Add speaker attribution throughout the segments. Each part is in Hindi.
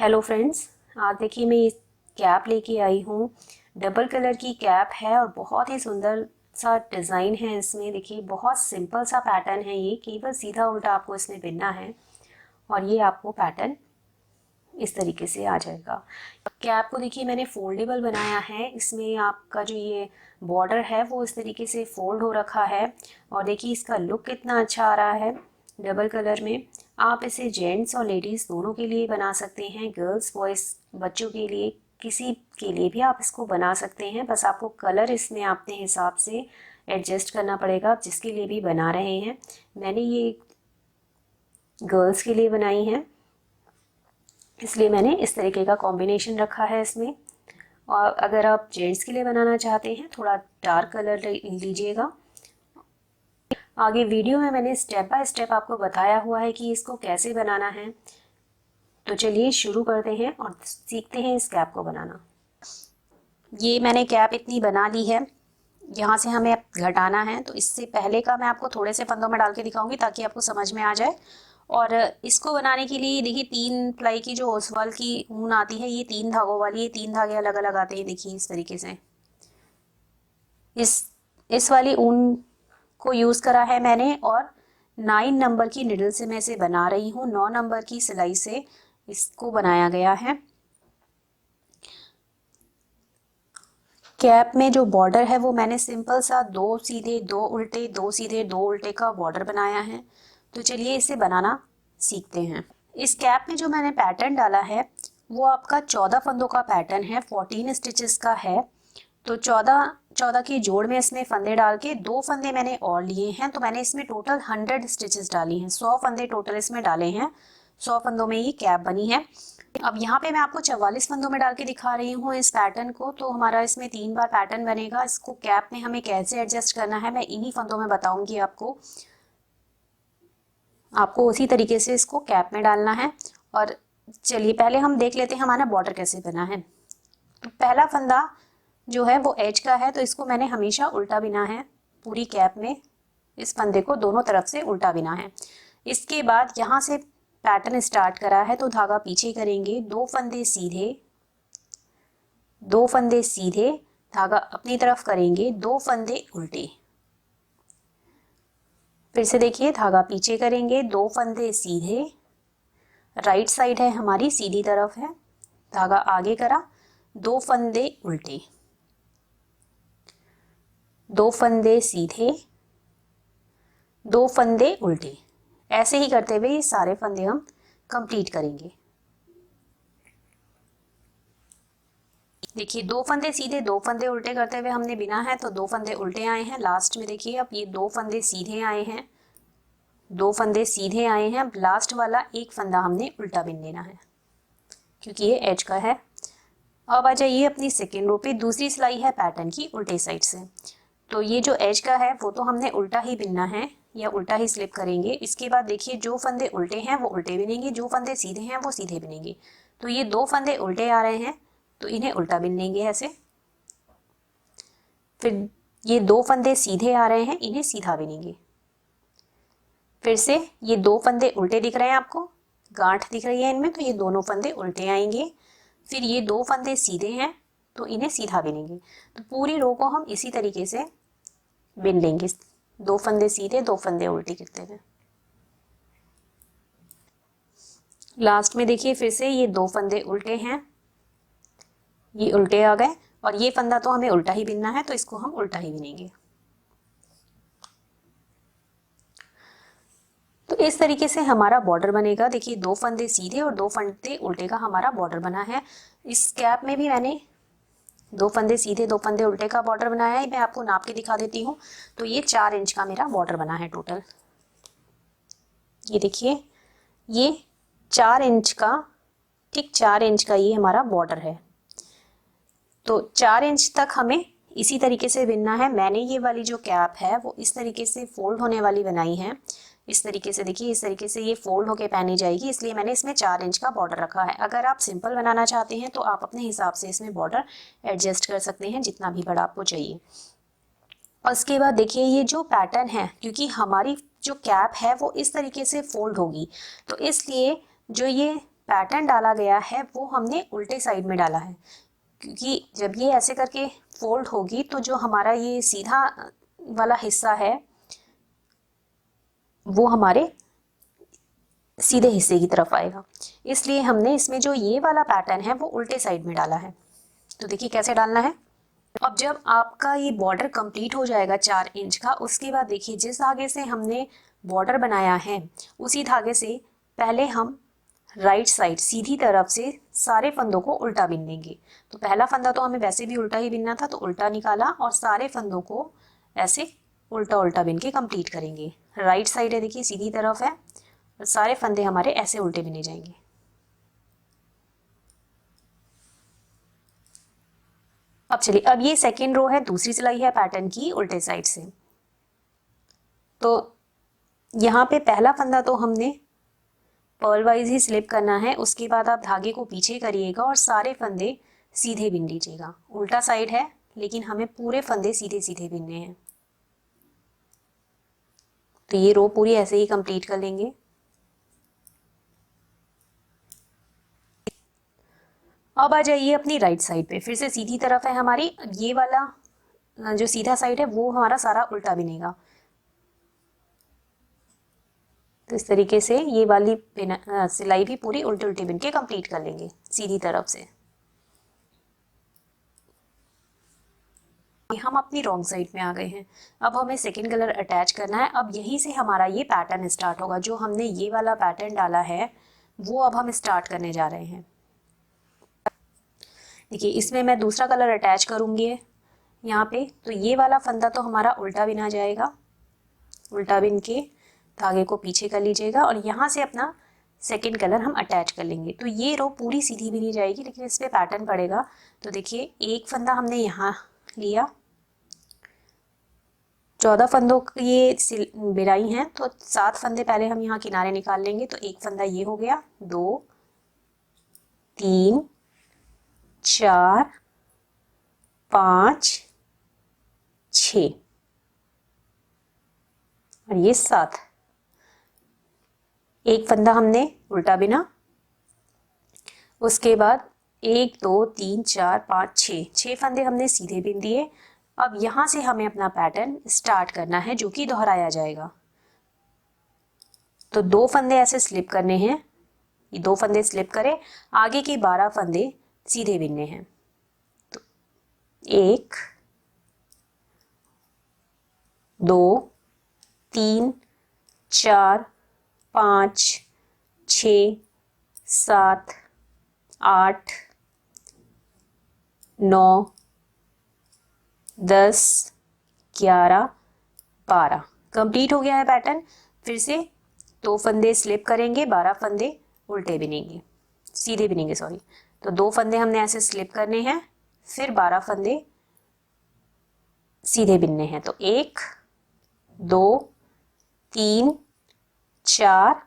Speaker 1: हेलो फ्रेंड्स, आज देखिए मैं ये कैप लेके आई हूँ। डबल कलर की कैप है और बहुत ही सुंदर सा डिज़ाइन है इसमें। देखिए बहुत सिंपल सा पैटर्न है, ये केवल सीधा उल्टा आपको इसमें बिनना है और ये आपको पैटर्न इस तरीके से आ जाएगा। कैप को देखिए मैंने फोल्डेबल बनाया है। इसमें आपका जो ये बॉर्डर है वो इस तरीके से फोल्ड हो रखा है और देखिए इसका लुक कितना अच्छा आ रहा है डबल कलर में। आप इसे जेंट्स और लेडीज़ दोनों के लिए बना सकते हैं, गर्ल्स बॉयज़ बच्चों के लिए, किसी के लिए भी आप इसको बना सकते हैं। बस आपको कलर इसमें अपने हिसाब से एडजस्ट करना पड़ेगा, आप जिसके लिए भी बना रहे हैं। मैंने ये गर्ल्स के लिए बनाई है, इसलिए मैंने इस तरीके का कॉम्बिनेशन रखा है इसमें। और अगर आप जेंट्स के लिए बनाना चाहते हैं थोड़ा डार्क कलर लीजिएगा। आगे वीडियो में मैंने स्टेप बाय स्टेप आपको बताया हुआ है कि इसको कैसे बनाना है। तो चलिए शुरू करते हैं और सीखते हैं इस कैप को बनाना। ये मैंने कैप इतनी बना ली है, यहाँ से हमें घटाना है। तो इससे पहले का मैं आपको थोड़े से फंदों में डाल के दिखाऊंगी ताकि आपको समझ में आ जाए। और इसको बनाने के लिए देखिए 3 प्लाई की जो ओसवाल की ऊन आती है, ये 3 धागों वाली, ये 3 धागे अलग अलग आते हैं। देखिए इस तरीके से इस वाली ऊन को यूज़ करा है मैंने और 9 नंबर की निडल से मैं इसे बना रही हूँ। 9 नंबर की सिलाई से इसको बनाया गया है। कैप में जो बॉर्डर है वो मैंने सिंपल सा 2 सीधे 2 उल्टे 2 सीधे 2 उल्टे का बॉर्डर बनाया है। तो चलिए इसे बनाना सीखते हैं। इस कैप में जो मैंने पैटर्न डाला है वो आपका 14 फंदों का पैटर्न है, 14 स्टिचेस का है। तो 14 के जोड़ में इसमें फंदे डाल के 2 फंदे मैंने और लिए हैं। तो मैंने इसमें टोटल 100 स्टिचेस डाली हैं, 100 फंदे टोटल इसमें डाले हैं। 100 फंदों में ये कैप बनी है। अब यहाँ पे मैं आपको 44 फंदों में डाल के दिखा रही हूँ इस पैटर्न को। तो हमारा इसमें 3 बार पैटर्न बनेगा। इसको कैप में हमें कैसे एडजस्ट करना है मैं इन्हीं फंदों में बताऊंगी आपको उसी तरीके से इसको कैप में डालना है। और चलिए पहले हम देख लेते हैं हमारा बॉर्डर कैसे बना है। तो पहला फंदा जो है वो एज का है, तो इसको मैंने हमेशा उल्टा बिना है। पूरी कैप में इस फंदे को दोनों तरफ से उल्टा बिना है। इसके बाद यहाँ से पैटर्न स्टार्ट करा है तो धागा पीछे करेंगे, 2 फंदे सीधे 2 फंदे सीधे, धागा अपनी तरफ करेंगे, 2 फंदे उल्टे। फिर से देखिए धागा पीछे करेंगे, 2 फंदे सीधे, राइट साइड है हमारी सीधी तरफ है, धागा आगे करा, 2 फंदे उल्टे, 2 फंदे सीधे, 2 फंदे उल्टे। ऐसे ही करते हुए ये सारे फंदे हम कंप्लीट करेंगे। देखिए 2 फंदे सीधे 2 फंदे उल्टे करते हुए हमने बिना है तो 2 फंदे उल्टे आए हैं। लास्ट में देखिए अब ये 2 फंदे सीधे आए हैं, 2 फंदे सीधे आए हैं। अब लास्ट वाला एक फंदा हमने उल्टा बिन लेना है क्योंकि ये एज का है। अब आ जाइए अपनी सेकेंड रो पे। दूसरी सिलाई है पैटर्न की उल्टे साइड से। तो ये जो एज का है वो तो हमने उल्टा ही बिनना है या उल्टा ही स्लिप करेंगे। इसके बाद देखिए जो फंदे उल्टे हैं वो उल्टे बिनेंगे, जो फंदे सीधे हैं वो सीधे बिनेंगे। तो ये 2 फंदे उल्टे आ रहे हैं तो इन्हें उल्टा बिन लेंगे ऐसे। फिर ये 2 फंदे सीधे आ रहे हैं, इन्हें सीधा बिनेंगे। फिर से ये 2 फंदे उल्टे दिख रहे हैं आपको, गांठ दिख रही है इनमें, तो ये दोनों फंदे उल्टे आएंगे। फिर ये 2 फंदे सीधे हैं तो इन्हें सीधा बिनेंगे। तो पूरी रो को हम इसी तरीके से बिन लेंगे, 2 फंदे सीधे 2 फंदे उल्टे करते हुए। लास्ट में देखिए फिर से ये 2 फंदे उल्टे हैं, ये उल्टे आ गए और ये फंदा तो हमें उल्टा ही बिनना है तो इसको हम उल्टा ही बिनेंगे। तो इस तरीके से हमारा बॉर्डर बनेगा। देखिए 2 फंदे सीधे और 2 फंदे उल्टे का हमारा बॉर्डर बना है। इस कैप में भी मैंने 2 फंदे सीधे 2 फंदे उल्टे का बॉर्डर बनाया है। मैं आपको नाप के दिखा देती हूँ। तो ये 4 इंच का मेरा बॉर्डर बना है टोटल। ये देखिए ये 4 इंच का, ठीक 4 इंच का ये हमारा बॉर्डर है। तो 4 इंच तक हमें इसी तरीके से बिनना है। मैंने ये वाली जो कैप है वो इस तरीके से फोल्ड होने वाली बनाई है। इस तरीके से देखिए, इस तरीके से ये फोल्ड होके पहनी जाएगी, इसलिए मैंने इसमें 4 इंच का बॉर्डर रखा है। अगर आप सिंपल बनाना चाहते हैं तो आप अपने हिसाब से इसमें बॉर्डर एडजस्ट कर सकते हैं जितना भी बड़ा आपको चाहिए। और उसके बाद देखिए ये जो पैटर्न है, क्योंकि हमारी जो कैप है वो इस तरीके से फोल्ड होगी तो इसलिए जो ये पैटर्न डाला गया है वो हमने उल्टे साइड में डाला है, क्योंकि जब ये ऐसे करके फोल्ड होगी तो जो हमारा ये सीधा वाला हिस्सा है वो हमारे सीधे हिस्से की तरफ आएगा, इसलिए हमने इसमें जो ये वाला पैटर्न है वो उल्टे साइड में डाला है। तो देखिए कैसे डालना है। अब जब आपका ये बॉर्डर कंप्लीट हो जाएगा 4 इंच का, उसके बाद देखिए जिस धागे से हमने बॉर्डर बनाया है उसी धागे से पहले हम राइट साइड सीधी तरफ से सारे फंदों को उल्टा बिन देंगे। तो पहला फंदा तो हमें वैसे भी उल्टा ही बिनना था, तो उल्टा निकाला और सारे फंदों को ऐसे उल्टा उल्टा बिन के कंप्लीट करेंगे। राइट साइड है देखिए सीधी तरफ है और सारे फंदे हमारे ऐसे उल्टे बिने जाएंगे। अब चलिए, अब ये सेकेंड रो है, दूसरी सिलाई है पैटर्न की उल्टे साइड से। तो यहाँ पे पहला फंदा तो हमने पर्ल वाइज ही स्लिप करना है, उसके बाद आप धागे को पीछे करिएगा और सारे फंदे सीधे बिन लीजिएगा। उल्टा साइड है लेकिन हमें पूरे फंदे सीधे सीधे बिनने हैं। तो ये रो पूरी ऐसे ही कंप्लीट कर लेंगे। अब आ जाइए अपनी राइट साइड पे, फिर से सीधी तरफ है हमारी, ये वाला जो सीधा साइड है वो हमारा सारा उल्टा बिनेगा। तो इस तरीके से ये वाली सिलाई भी पूरी उल्टे उल्टे बिन के कंप्लीट कर लेंगे सीधी तरफ से। हम अपनी रॉन्ग साइड में आ गए हैं। अब हमें सेकेंड कलर अटैच करना है। अब यहीं से हमारा ये पैटर्न स्टार्ट होगा। जो हमने ये वाला पैटर्न डाला है वो अब हम स्टार्ट करने जा रहे हैं। देखिए इसमें मैं दूसरा कलर अटैच करूँगी यहाँ पे। तो ये वाला फंदा तो हमारा उल्टा बिना जाएगा, उल्टा बिन के धागे को पीछे कर लीजिएगा और यहाँ से अपना सेकेंड कलर हम अटैच कर लेंगे। तो ये रो पूरी सीधी भी नहीं जाएगी लेकिन इस पर पैटर्न पड़ेगा। तो देखिए एक फंदा हमने यहाँ लिया, 14 फंदों की ये बिराई हैं, तो 7 फंदे पहले हम यहाँ किनारे निकाल लेंगे। तो एक फंदा ये हो गया, 2 3 4 5 6 और ये 7। एक फंदा हमने उल्टा बिना, उसके बाद 1 2 3 4 5 6 फंदे हमने सीधे बिन दिए। अब यहाँ से हमें अपना पैटर्न स्टार्ट करना है जो कि दोहराया जाएगा। तो 2 फंदे ऐसे स्लिप करने हैं, ये 2 फंदे स्लिप करें, आगे के 12 फंदे सीधे बिनने हैं। तो 1 2 3 4 5 6 7 8 9 10 11 12 कंप्लीट हो गया है पैटर्न। फिर से 2 फंदे स्लिप करेंगे, 12 फंदे उल्टे बिनेंगे, सीधे बिनेंगे सॉरी। तो 2 फंदे हमने ऐसे स्लिप करने हैं, फिर 12 फंदे सीधे बिनने हैं। तो 1 2 3 4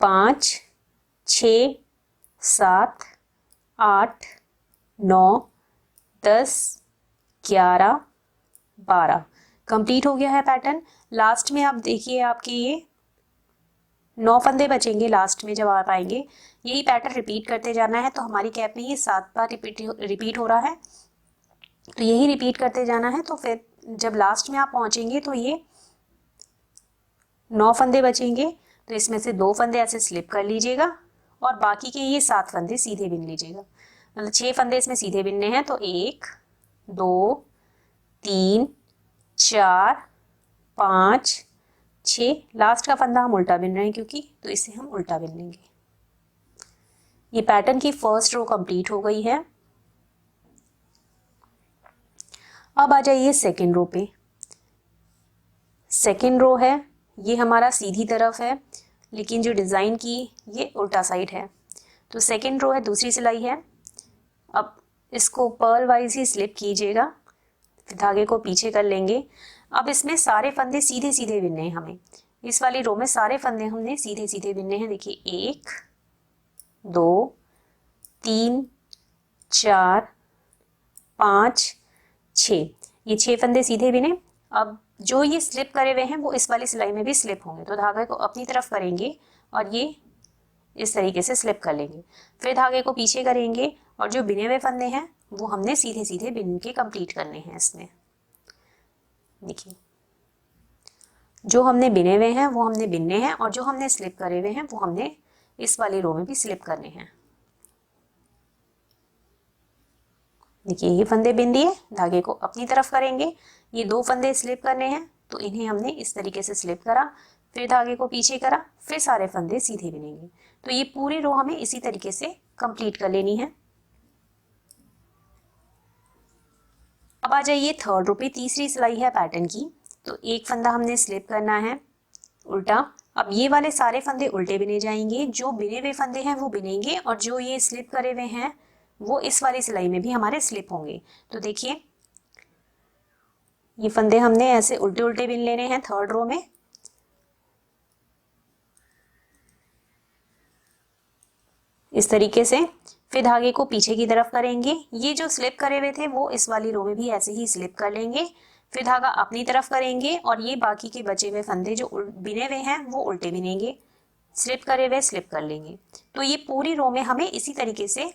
Speaker 1: 5 6 7 8 9 10 11 12 कंप्लीट हो गया है पैटर्न। लास्ट में आप देखिए आपके ये 9 फंदे बचेंगे लास्ट में जब आप आएंगे। यही पैटर्न रिपीट करते जाना है। तो हमारी कैप में ये 7 बार रिपीट हो रहा है, तो यही रिपीट करते जाना है। तो फिर जब लास्ट में आप पहुंचेंगे तो ये 9 फंदे बचेंगे। तो इसमें से 2 फंदे ऐसे स्लिप कर लीजिएगा और बाकी के ये 7 फंदे सीधे बिन लीजिएगा। मतलब 6 फंदे इसमें सीधे बिनने हैं। तो 1 2 3 4 5 6, लास्ट का फंदा हम उल्टा बिन रहे हैं क्योंकि, तो इसे हम उल्टा बिन लेंगे। ये पैटर्न की फर्स्ट रो कंप्लीट हो गई है। अब आ जाइए सेकेंड रो पे। सेकेंड रो है, ये हमारा सीधी तरफ है लेकिन जो डिज़ाइन की ये उल्टा साइड है। तो सेकेंड रो है, दूसरी सिलाई है। अब इसको पर्ल वाइज ही स्लिप कीजिएगा, फिर धागे को पीछे कर लेंगे। अब इसमें सारे फंदे सीधे सीधे बिनने हैं हमें। इस वाली रो में सारे फंदे हमने सीधे सीधे बिनने हैं। देखिए 1 2 3 4 5 6, ये 6 फंदे सीधे बिने। अब जो ये स्लिप करे हुए हैं वो इस वाली सिलाई में भी स्लिप होंगे। तो धागे को अपनी तरफ करेंगे और ये इस तरीके से स्लिप कर लेंगे। फिर धागे को पीछे करेंगे और जो बिने हुए फंदे हैं वो हमने सीधे सीधे बिन के कंप्लीट करने हैं। इसमें देखिए जो हमने बिने हुए हैं वो हमने बिनने हैं और जो हमने स्लिप करे हुए हैं वो हमने इस वाली रो में भी स्लिप करने हैं। देखिए ये फंदे बिन दिए, धागे को अपनी तरफ करेंगे, ये 2 फंदे स्लिप करने हैं तो इन्हें हमने इस तरीके से स्लिप करा, फिर धागे को पीछे करा, फिर सारे फंदे सीधे बिनेंगे। तो ये पूरी रो हमें इसी तरीके से कंप्लीट कर लेनी है। अब आ जाइए थर्ड रो पे, तीसरी सिलाई है पैटर्न की। तो एक फंदा हमने स्लिप करना है उल्टा। अब ये वाले सारे फंदे उल्टे बिने जाएंगे, जो बिने हुए फंदे हैं वो बिनेंगे और जो ये स्लिप करे हुए हैं वो इस वाली सिलाई में भी हमारे स्लिप होंगे। तो देखिए ये फंदे हमने ऐसे उल्टे उल्टे बिन लेने हैं थर्ड रो में। इस तरीके से फिर धागे को पीछे की तरफ करेंगे, ये जो स्लिप करे हुए थे वो इस वाली रो में भी ऐसे ही स्लिप कर लेंगे, फिर धागा अपनी तरफ करेंगे और ये बाकी के बचे हुए फंदे जो बिने हुए हैं वो उल्टे बिनेंगे, स्लिप करे हुए स्लिप कर लेंगे। तो ये पूरी रो में हमें इसी तरीके से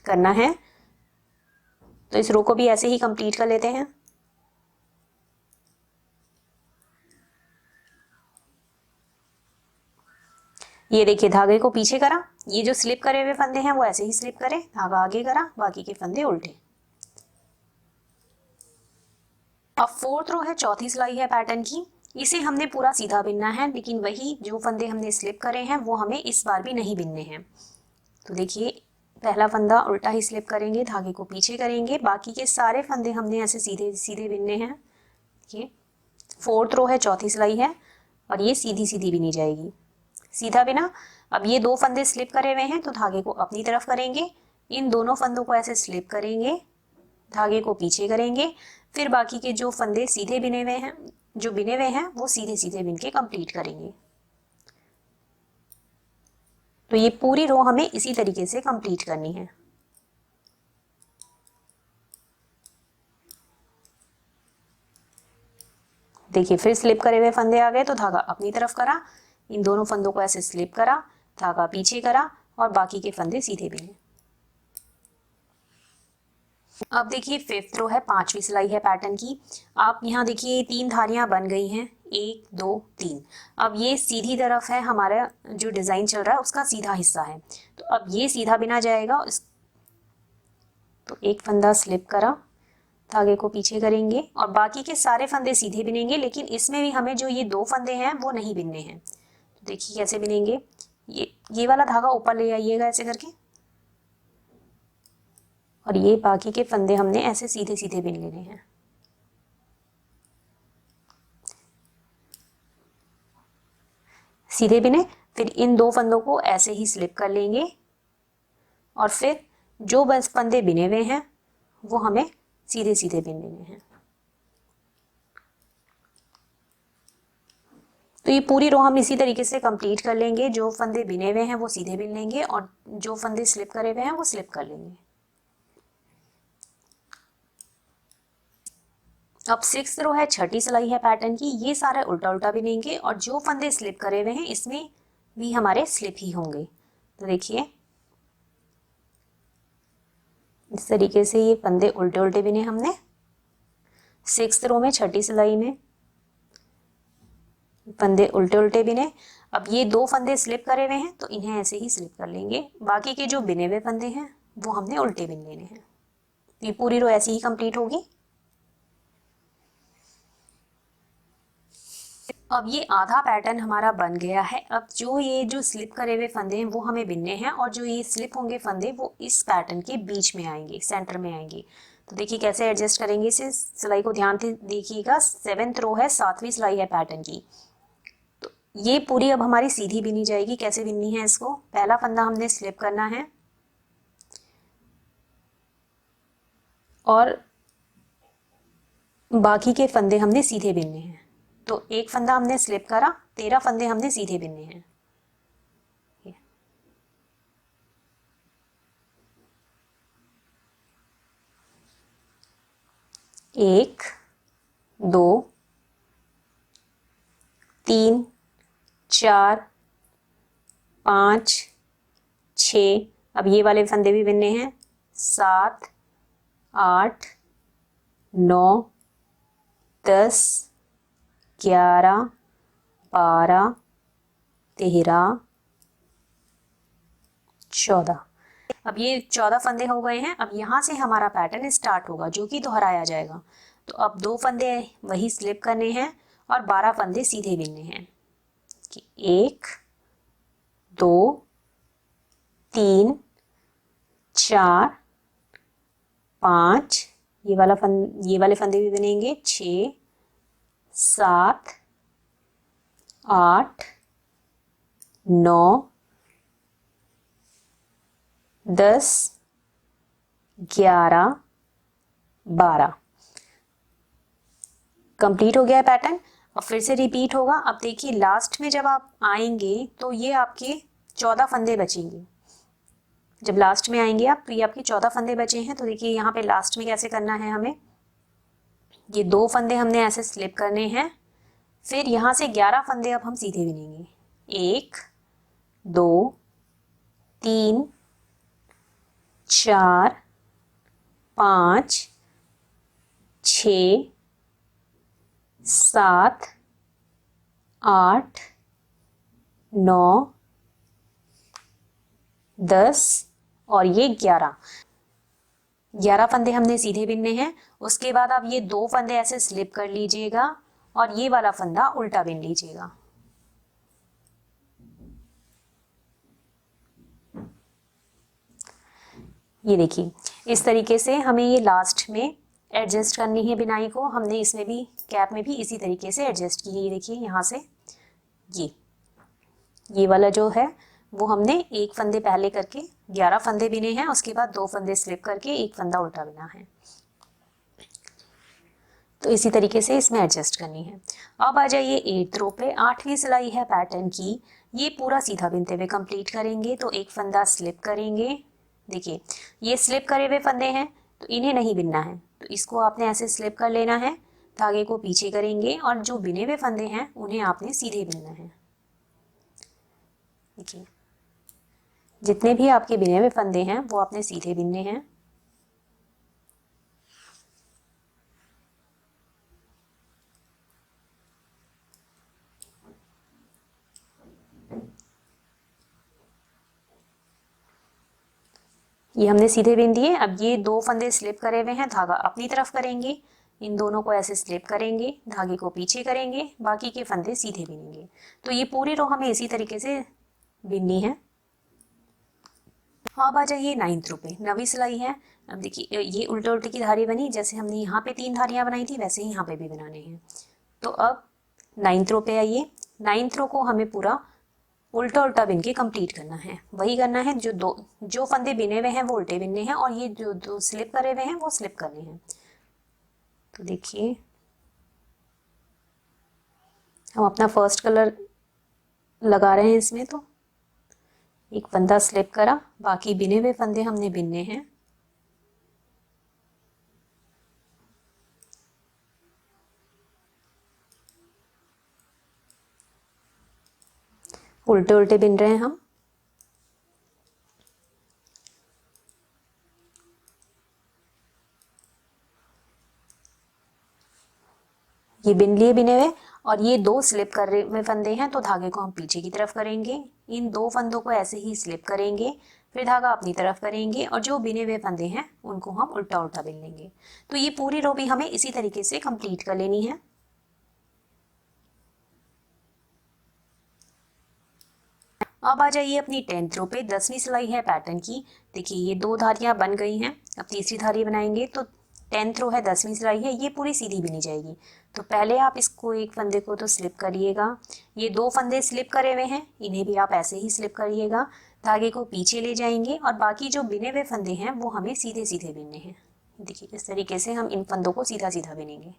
Speaker 1: करना है। तो इस रो को भी ऐसे ही कंप्लीट कर लेते हैं। ये देखिए धागे को पीछे करा, ये जो स्लिप करे हुए फंदे हैं वो ऐसे ही स्लिप करें, धागा आगे करा, बाकी के फंदे उल्टे। अब फोर्थ रो है, चौथी सिलाई है पैटर्न की। इसे हमने पूरा सीधा बिनना है, लेकिन वही जो फंदे हमने स्लिप करे हैं वो हमें इस बार भी नहीं बिनने हैं। तो देखिए पहला फंदा उल्टा ही स्लिप करेंगे, धागे को पीछे करेंगे, बाकी के सारे फंदे हमने ऐसे सीधे सीधे बिनने हैं। देखिए फोर्थ रो है, चौथी सिलाई है और ये सीधी सीधी बिनी जाएगी, सीधा बिना। अब ये 2 फंदे स्लिप करे हुए हैं तो धागे को अपनी तरफ करेंगे, इन दोनों फंदों को ऐसे स्लिप करेंगे, धागे को पीछे करेंगे, फिर बाकी के जो फंदे सीधे बिने हुए हैं, जो बिने हुए हैं वो सीधे सीधे बिन के कंप्लीट करेंगे। तो ये पूरी रो हमें इसी तरीके से कंप्लीट करनी है। देखिए फिर स्लिप करे हुए फंदे आ गए तो धागा अपनी तरफ करा, इन दोनों फंदों को ऐसे स्लिप करा, धागा पीछे करा और बाकी के फंदे सीधे बिने। अब देखिए फिफ्थ रो है, 5वीं सिलाई है पैटर्न की। आप यहाँ देखिए 3 धारियां बन गई हैं, 1 2 3। अब ये सीधी तरफ है, हमारा जो डिजाइन चल रहा है उसका सीधा हिस्सा है। तो अब ये सीधा बिना जाएगा, तो एक फंदा स्लिप करा, धागे को पीछे करेंगे और बाकी के सारे फंदे सीधे बिनेंगे, लेकिन इसमें भी हमें जो ये 2 फंदे हैं वो नहीं बिनने हैं। तो देखिए कैसे बिनेंगे, ये वाला धागा ऊपर ले आइएगा ऐसे करके और ये बाकी के फंदे हमने ऐसे सीधे सीधे बिन लेने हैं। सीधे बिने, फिर इन 2 फंदों को ऐसे ही स्लिप कर लेंगे और फिर जो बस फंदे बिने हुए हैं वो हमें सीधे सीधे बिन लेने हैं। तो ये पूरी रो हम इसी तरीके से कंप्लीट कर लेंगे, जो फंदे बिने हुए हैं वो सीधे बिन लेंगे और जो फंदे स्लिप करे हुए हैं वो स्लिप कर लेंगे। अब 6th रो है, छठी सिलाई है पैटर्न की। ये सारे उल्टा उल्टा बिनेंगे और जो फंदे स्लिप करे हुए हैं इसमें भी हमारे स्लिप ही होंगे। तो देखिए इस तरीके से ये फंदे उल्टे उल्टे बिने हमने 6th रो में, छठी सिलाई में फंदे उल्टे उल्टे बिने। अब ये 2 फंदे स्लिप करे हुए हैं तो इन्हें ऐसे ही स्लिप कर लेंगे, बाकी के जो बिने हुए फंदे हैं वो हमने उल्टे बिन लेने हैं। ये पूरी रो ऐसी ही कंप्लीट होगी। अब ये आधा पैटर्न हमारा बन गया है। अब जो स्लिप करे हुए फंदे हैं वो हमें बिनने हैं और जो ये स्लिप होंगे फंदे वो इस पैटर्न के बीच में आएंगे, सेंटर में आएंगे। तो देखिए कैसे एडजस्ट करेंगे इसे, सिलाई को ध्यान से देखिएगा। 7th रो है, 7वीं सिलाई है पैटर्न की। तो ये पूरी अब हमारी सीधी बिनी जाएगी। कैसे बिननी है इसको, पहला फंदा हमने स्लिप करना है और बाकी के फंदे हमने सीधे बिनने हैं। तो एक फंदा हमने स्लिप करा, 13 फंदे हमने सीधे बिनने हैं। एक, 2, 3, 4, 5, 6, अब ये वाले फंदे भी बिनने हैं, 7, 8, 9, 10, 11, 12, 13, 14। अब ये 14 फंदे हो गए हैं। अब यहाँ से हमारा पैटर्न स्टार्ट होगा जो कि दोहराया जाएगा। तो अब 2 फंदे वही स्लिप करने हैं और 12 फंदे सीधे बिनने हैं कि 1, 2, 3, 4, 5, ये वाले फंदे भी बनेंगे, 6, 7, 8, 9, 10, 11, 12। कंप्लीट हो गया है पैटर्न। और फिर से रिपीट होगा। अब देखिए लास्ट में जब आप आएंगे तो ये आपके 14 फंदे बचेंगे। जब लास्ट में आएंगे आप तो ये आपके 14 फंदे बचे हैं। तो देखिए यहाँ पे लास्ट में कैसे करना है हमें, ये 2 फंदे हमने ऐसे स्लिप करने हैं, फिर यहाँ से 11 फंदे अब हम सीधे बिनेंगे, 1, 2, 3, 4, 5, 6, 7, 8, 9, 10 और ये 11 फंदे हमने सीधे बिनने हैं। उसके बाद आप ये 2 फंदे ऐसे स्लिप कर लीजिएगा और ये वाला फंदा उल्टा बिन लीजिएगा। ये देखिए इस तरीके से हमें ये लास्ट में एडजस्ट करनी है बिनाई को। हमने इसमें भी कैप में भी इसी तरीके से एडजस्ट की है। ये देखिए यहाँ से ये वाला जो है वो हमने 1 फंदे पहले करके 11 फंदे बिने हैं, उसके बाद 2 फंदे स्लिप करके 1 फंदा उल्टा बिना है। तो इसी तरीके से इसमें एडजस्ट करनी है। अब आ जाइए 8th रो पे। 8वीं सिलाई है पैटर्न की, ये पूरा सीधा बिनते हुए कंप्लीट करेंगे। तो 1 फंदा स्लिप करेंगे। देखिए ये स्लिप करे हुए फंदे हैं तो इन्हें नहीं बिनना है, तो इसको आपने ऐसे स्लिप कर लेना है, धागे को पीछे करेंगे और जो बिने हुए फंदे हैं उन्हें आपने सीधे बिनना है। देखिए जितने भी आपके बिने हुए फंदे हैं वो आपने सीधे बिनने हैं। ये हमने सीधे बिन दिए। अब ये 2 फंदे स्लिप करे हुए हैं, धागा अपनी तरफ करेंगे, इन दोनों को ऐसे स्लिप करेंगे, धागे को पीछे करेंगे, बाकी के फंदे सीधे बिनेंगे। तो ये पूरी रो हमें इसी तरीके से बिननी है। अब आ जाइए 9th रो पे। 9वीं सिलाई है। अब देखिए ये उल्टे उल्टे की धारी बनी, जैसे हमने यहाँ पे 3 धारियां बनाई थी वैसे ही यहाँ पे भी बनाने हैं। तो अब 9th रो पे आइए। 9th रो को हमें पूरा उल्टा उल्टा बिन के कंप्लीट करना है। वही करना है, जो फंदे बिने हुए हैं वो उल्टे बिनने हैं और ये जो 2 स्लिप करे हुए हैं वो स्लिप करने हैं। तो देखिए हम अपना फर्स्ट कलर लगा रहे हैं इसमें। तो 1 फंदा स्लिप करा, बाकी बिने हुए फंदे हमने बिनने हैं। उल्टे उल्टे बिन रहे हैं हम। ये बिन लिए बिने हुए और ये 2 स्लिप कर रहे हुए फंदे हैं, तो धागे को हम पीछे की तरफ करेंगे, इन 2 फंदों को ऐसे ही स्लिप करेंगे, फिर धागा अपनी तरफ करेंगे और जो बिने हुए फंदे हैं उनको हम उल्टा उल्टा बिन लेंगे। तो ये पूरी रो भी हमें इसी तरीके से कंप्लीट कर लेनी है। अब आ जाइए अपनी 10th रो पे। 10वीं सिलाई है पैटर्न की। देखिए ये 2 धारियां बन गई हैं, अब तीसरी धारी बनाएंगे। तो 10th रो है, 10वीं सिलाई है, ये पूरी सीधी बिनी जाएगी। तो पहले आप इसको 1 फंदे को तो स्लिप करिएगा, ये 2 फंदे स्लिप करे हुए हैं इन्हें भी आप ऐसे ही स्लिप करिएगा, धागे को पीछे ले जाएंगे और बाकी जो बिने हुए फंदे हैं वो हमें सीधे सीधे बिनने हैं। देखिए इस तरीके से हम इन फंदों को सीधा सीधा बिनेंगे।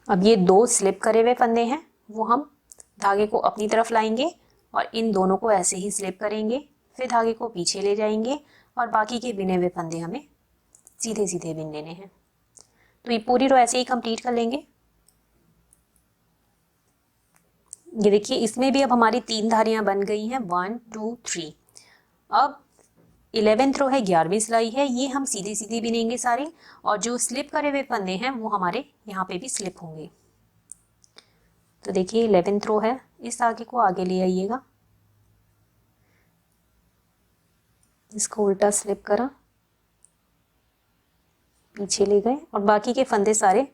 Speaker 1: अब ये 2 स्लिप करे हुए फंदे हैं वो हम धागे को अपनी तरफ लाएंगे और इन दोनों को ऐसे ही स्लिप करेंगे, फिर धागे को पीछे ले जाएंगे और बाकी के बिने हुए फंदे हमें सीधे सीधे बिन लेने हैं। तो ये पूरी रो ऐसे ही कंप्लीट कर लेंगे। ये देखिए इसमें भी अब हमारी 3 धारियां बन गई हैं, 1 2 3। अब 11th रो है, 11वीं सिलाई है, ये हम सीधे सीधे बिनेंगे सारे, और जो स्लिप करे हुए फंदे हैं वो हमारे यहाँ पे भी स्लिप होंगे। तो देखिए 11th रो है, इस धागे को आगे ले आइएगा, इसको उल्टा स्लिप करा, पीछे ले गए और बाकी के फंदे सारे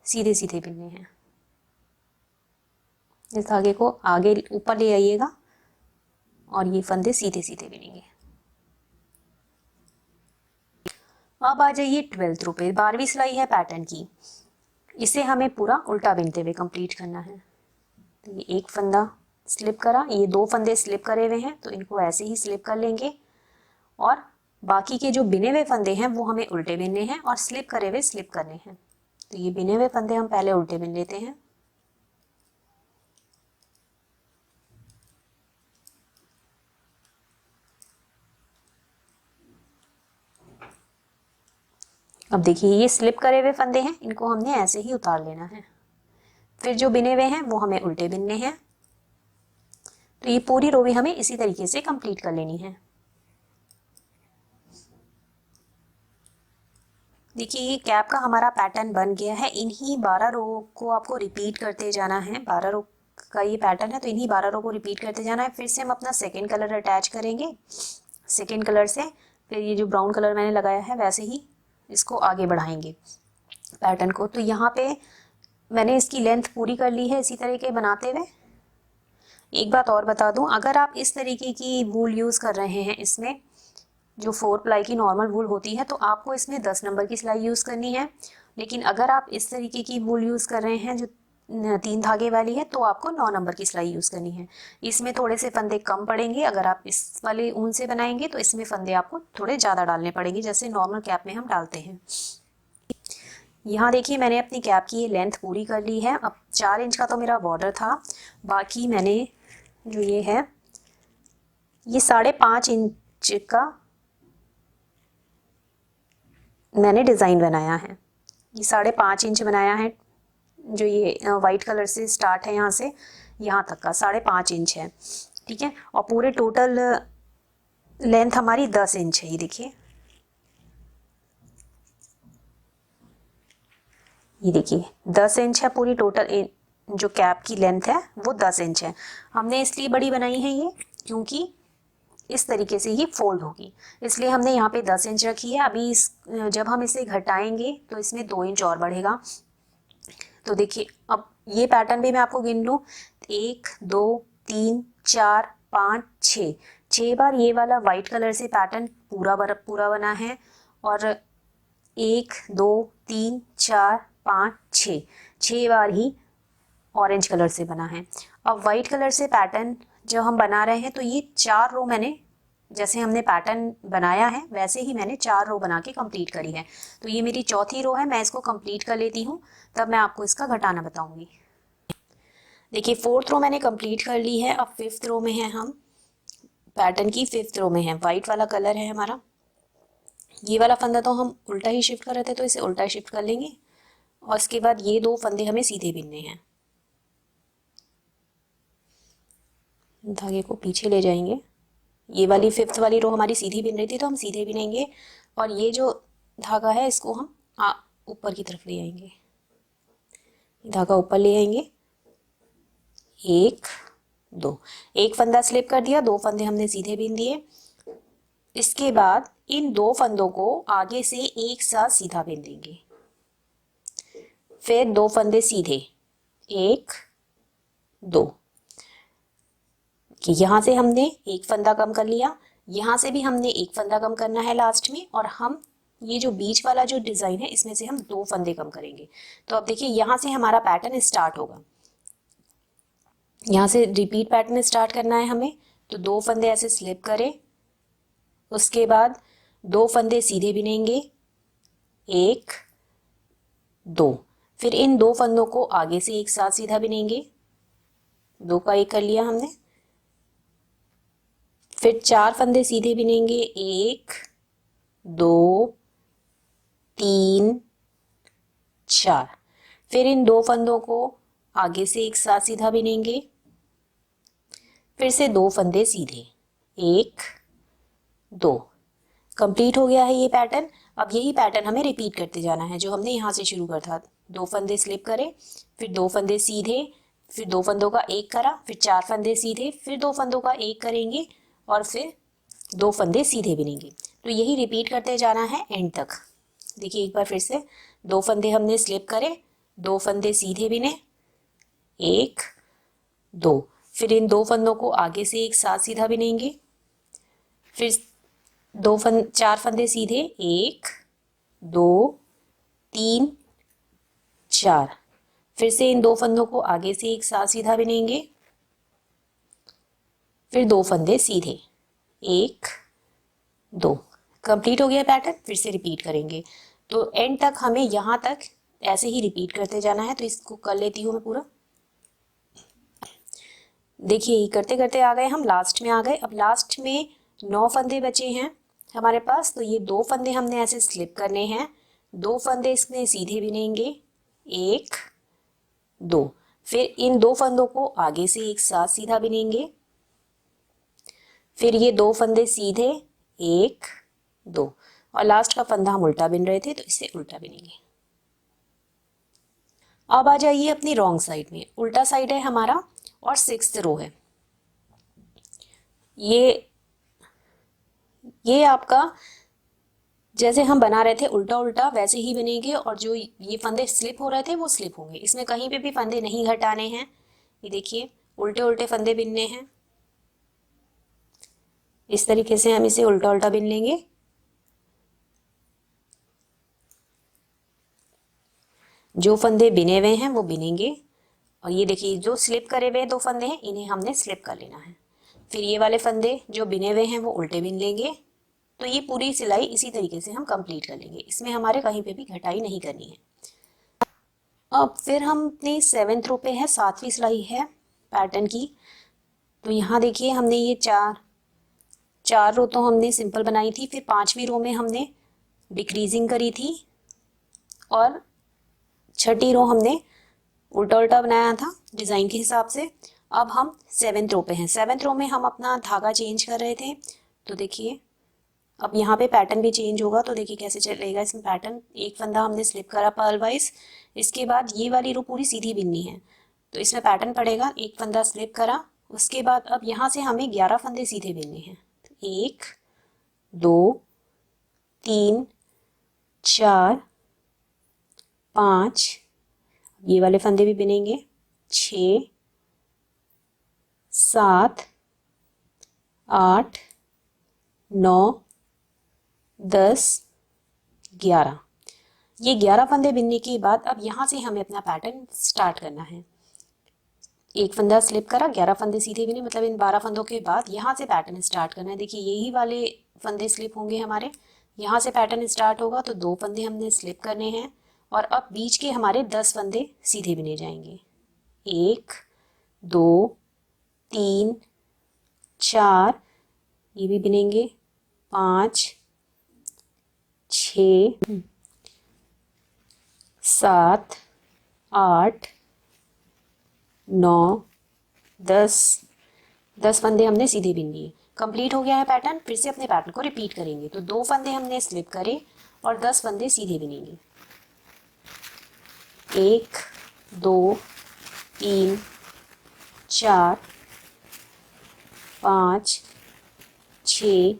Speaker 1: सीधे सीधे बिनने हैं। इस धागे को आगे ऊपर ले आइएगा और ये फंदे सीधे सीधे बिनेंगे। अब आ जाइए 12th रो पे, 12वीं सिलाई है पैटर्न की, इसे हमें पूरा उल्टा बिनते हुए कंप्लीट करना है। तो ये एक फंदा स्लिप करा, ये 2 फंदे स्लिप करे हुए हैं तो इनको ऐसे ही स्लिप कर लेंगे, और बाकी के जो बिने हुए फंदे हैं वो हमें उल्टे बिनने हैं और स्लिप करे हुए स्लिप करने हैं। तो ये बिने हुए फंदे हम पहले उल्टे बिन लेते हैं। अब देखिए ये स्लिप करे हुए फंदे हैं, इनको हमने ऐसे ही उतार लेना है। फिर जो बिने हुए हैं वो हमें उल्टे बिनने हैं। तो ये पूरी रो भी हमें इसी तरीके से कंप्लीट कर लेनी है। देखिए ये कैप का हमारा पैटर्न बन गया है। इन्हीं 12 रो को आपको रिपीट करते जाना है। 12 रो का ये पैटर्न है तो इन्हीं 12 रो को रिपीट करते जाना है। फिर से हम अपना सेकेंड कलर अटैच करेंगे, सेकेंड कलर से फिर ये जो ब्राउन कलर मैंने लगाया है वैसे ही इसको आगे बढ़ाएंगे पैटर्न को। तो यहाँ पे मैंने इसकी लेंथ पूरी कर ली है इसी तरीके बनाते हुए। एक बात और बता दूं, अगर आप इस तरीके की वूल यूज़ कर रहे हैं, इसमें जो 4 प्लाई की नॉर्मल वूल होती है, तो आपको इसमें 10 नंबर की सिलाई यूज़ करनी है। लेकिन अगर आप इस तरीके की वूल यूज़ कर रहे हैं जो 3 धागे वाली है, तो आपको 9 नंबर की सिलाई यूज़ करनी है। इसमें थोड़े से फंदे कम पड़ेंगे। अगर आप इस वाले ऊन से बनाएंगे तो इसमें फंदे आपको थोड़े ज़्यादा डालने पड़ेंगे, जैसे नॉर्मल कैप में हम डालते हैं। यहाँ देखिए मैंने अपनी कैप की ये लेंथ पूरी कर ली है। अब 4 इंच का तो मेरा बॉर्डर था, बाकी मैंने जो ये है ये 5.5 इंच का मैंने डिज़ाइन बनाया है। ये 5.5 इंच बनाया है, जो ये वाइट कलर से स्टार्ट है यहाँ से यहाँ तक का 5.5 इंच है, ठीक है। और पूरे टोटल लेंथ हमारी 10 इंच है। ये देखिए, ये देखिए 10 इंच है पूरी टोटल जो कैप की लेंथ है वो 10 इंच है। हमने इसलिए बड़ी बनाई है ये क्योंकि इस तरीके से ये फोल्ड होगी, इसलिए हमने यहाँ पे 10 इंच रखी है। अभी जब हम इसे घटाएंगे तो इसमें 2 इंच और बढ़ेगा। तो देखिए अब ये पैटर्न भी मैं आपको गिन लूँ, 1 2 3 4 5 6, 6 बार ये वाला वाइट कलर से पैटर्न पूरा बना है, और 1 2 3 4 5 6, 6 बार ही ऑरेंज कलर से बना है। अब वाइट कलर से पैटर्न जब हम बना रहे हैं तो ये 4 रो मैंने, जैसे हमने पैटर्न बनाया है वैसे ही मैंने 4 रो बना के कंप्लीट करी है। तो ये मेरी चौथी रो है, मैं इसको कंप्लीट कर लेती हूँ, तब मैं आपको इसका घटाना बताऊंगी। देखिए 4th रो मैंने कंप्लीट कर ली है। अब 5th रो में है, हम पैटर्न की 5th रो में है। वाइट वाला कलर है हमारा, ये वाला फंदा तो हम उल्टा ही शिफ्ट कर रहे थे तो इसे उल्टा शिफ्ट कर लेंगे, और इसके बाद ये 2 फंदे हमें सीधे बिनने हैं। धागे को पीछे ले जाएंगे, ये वाली 5th वाली रो हमारी सीधी बिन रही थी तो हम सीधे बिनेंगे, और ये जो धागा है इसको हम ऊपर की तरफ ले आएंगे। धागा ऊपर ले आएंगे, 1 2, एक फंदा स्लिप कर दिया, 2 फंदे हमने सीधे बिन दिए। इसके बाद इन 2 फंदों को आगे से एक साथ सीधा बिन देंगे, फिर 2 फंदे सीधे, 1 2, कि यहाँ से हमने एक फंदा कम कर लिया, यहाँ से भी हमने एक फंदा कम करना है लास्ट में, और हम ये जो बीच वाला जो डिज़ाइन है इसमें से हम 2 फंदे कम करेंगे। तो अब देखिए यहाँ से हमारा पैटर्न स्टार्ट होगा, यहाँ से रिपीट पैटर्न स्टार्ट करना है हमें। तो 2 फंदे ऐसे स्लिप करें, उसके बाद 2 फंदे सीधे बिनेंगे, 1 2, फिर इन 2 फंदों को आगे से एक साथ सीधा बिनेंगे, 2 का 1 कर लिया हमने, फिर 4 फंदे सीधे बिनेंगे, 1 2 3 4। फिर इन 2 फंदों को आगे से एक साथ सीधा बिनेंगे, फिर से 2 फंदे सीधे, 1 2। कंप्लीट हो गया है ये पैटर्न। अब यही पैटर्न हमें रिपीट करते जाना है जो हमने यहाँ से शुरू कर था। 2 फंदे स्लिप करें, फिर 2 फंदे सीधे, फिर 2 फंदों का एक करा, फिर 4 फंदे सीधे, फिर 2 फंदों का एक करेंगे और फिर 2 फंदे सीधे बिनेंगे। तो यही रिपीट करते जाना है एंड तक। देखिए एक बार फिर से 2 फंदे हमने स्लिप करे, 2 फंदे सीधे बिने, 1 2। फिर इन 2 फंदों को आगे से एक साथ सीधा बिनेंगे, फिर 4 फंदे सीधे, 1 2 3 4। फिर से इन 2 फंदों को आगे से एक साथ सीधा बिनेंगे, फिर 2 फंदे सीधे, 1 2। कंप्लीट हो गया पैटर्न। फिर से रिपीट करेंगे। तो एंड तक हमें यहाँ तक ऐसे ही रिपीट करते जाना है। तो इसको कर लेती हूँ मैं पूरा। देखिए करते करते आ गए हम लास्ट में आ गए। अब लास्ट में 9 फंदे बचे हैं हमारे पास। तो ये 2 फंदे हमने ऐसे स्लिप करने हैं, 2 फंदे इसमें सीधे बिनेंगे, 1 2। फिर इन 2 फंदों को आगे से एक साथ सीधा बिनेंगे, फिर ये 2 फंदे सीधे, 1 2। और लास्ट का फंदा हम उल्टा बिन रहे थे तो इसे उल्टा बिनेंगे। अब आ जाइए अपनी रॉन्ग साइड में। उल्टा साइड है हमारा और 6th रो है। ये आपका जैसे हम बना रहे थे उल्टा उल्टा वैसे ही बनेंगे। और जो ये फंदे स्लिप हो रहे थे वो स्लिप होंगे। इसमें कहीं पे भी फंदे नहीं घटाने हैं। ये देखिए उल्टे उल्टे फंदे बिनने हैं। इस तरीके से हम इसे उल्टा उल्टा बिन लेंगे। जो फंदे बिने हुए हैं वो बिनेंगे। और ये देखिए जो स्लिप करे हुए 2 फंदे हैं इन्हें हमने स्लिप कर लेना है। फिर ये वाले फंदे जो बिने हुए हैं वो उल्टे बिन लेंगे। तो ये पूरी सिलाई इसी तरीके से हम कंप्लीट कर लेंगे। इसमें हमारे कहीं पे भी घटाई नहीं करनी है। अब फिर हम अपनी 7th रो पे है, 7वीं सिलाई है पैटर्न की। तो यहाँ देखिए हमने ये चार रो तो हमने सिंपल बनाई थी। फिर 5वीं रो में हमने डिक्रीजिंग करी थी और 6ठी रो हमने उल्टा उल्टा बनाया था डिज़ाइन के हिसाब से। अब हम 7th रो पे हैं। 7th रो में हम अपना धागा चेंज कर रहे थे। तो देखिए अब यहाँ पे पैटर्न भी चेंज होगा। तो देखिए कैसे चलेगा इसमें पैटर्न। एक फंदा हमने स्लिप करा पर्ल वाइज, इसके बाद ये वाली रो पूरी सीधी बिननी है। तो इसमें पैटर्न पड़ेगा, एक फंदा स्लिप करा, उसके बाद अब यहाँ से हमें 11 फंदे सीधे बिनने हैं। 1 2 3 4 5, ये वाले फंदे भी बिनेंगे, 6 7 8 9 10 11। ये 11 फंदे बिनने के बाद अब यहाँ से हमें अपना पैटर्न स्टार्ट करना है। एक फंदा स्लिप करा, 11 फंदे सीधे बिने, मतलब इन 12 फंदों के बाद यहाँ से पैटर्न स्टार्ट करना है। देखिए यही वाले फंदे स्लिप होंगे हमारे, यहाँ से पैटर्न स्टार्ट होगा। तो 2 फंदे हमने स्लिप करने हैं और अब बीच के हमारे 10 फंदे सीधे बिने जाएंगे। 1 2 3 4, ये भी बिनेंगे, 5 6 7 8 9 10 फंदे हमने सीधे बिन लिए। कंप्लीट हो गया है पैटर्न। फिर से अपने पैटर्न को रिपीट करेंगे। तो 2 फंदे हमने स्लिप करे और 10 फंदे सीधे बिनेंगे। 1 2 3 4 5 6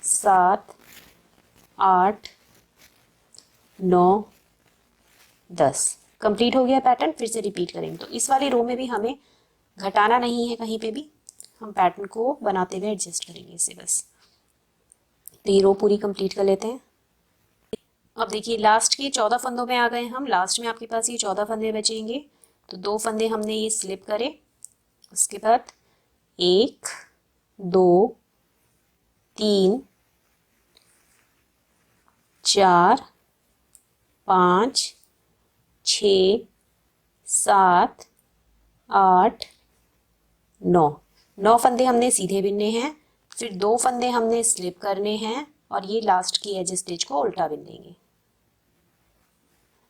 Speaker 1: 7 8 9 10। कंप्लीट हो गया पैटर्न। फिर से रिपीट करेंगे। तो इस वाली रो में भी हमें घटाना नहीं है कहीं पे भी, हम पैटर्न को बनाते हुए एडजस्ट करेंगे इसे बस। तो ये रो पूरी कंप्लीट कर लेते हैं। अब देखिए लास्ट के 14 फंदों में आ गए हम। लास्ट में आपके पास ये 14 फंदे बचेंगे। तो 2 फंदे हमने ये स्लिप करे, उसके बाद 1 2 3 4 5 6 7 8 9 फंदे हमने सीधे बिनने हैं फिर 2 फंदे हमने स्लिप करने हैं और ये लास्ट की एज स्टिच को उल्टा बिन देंगे।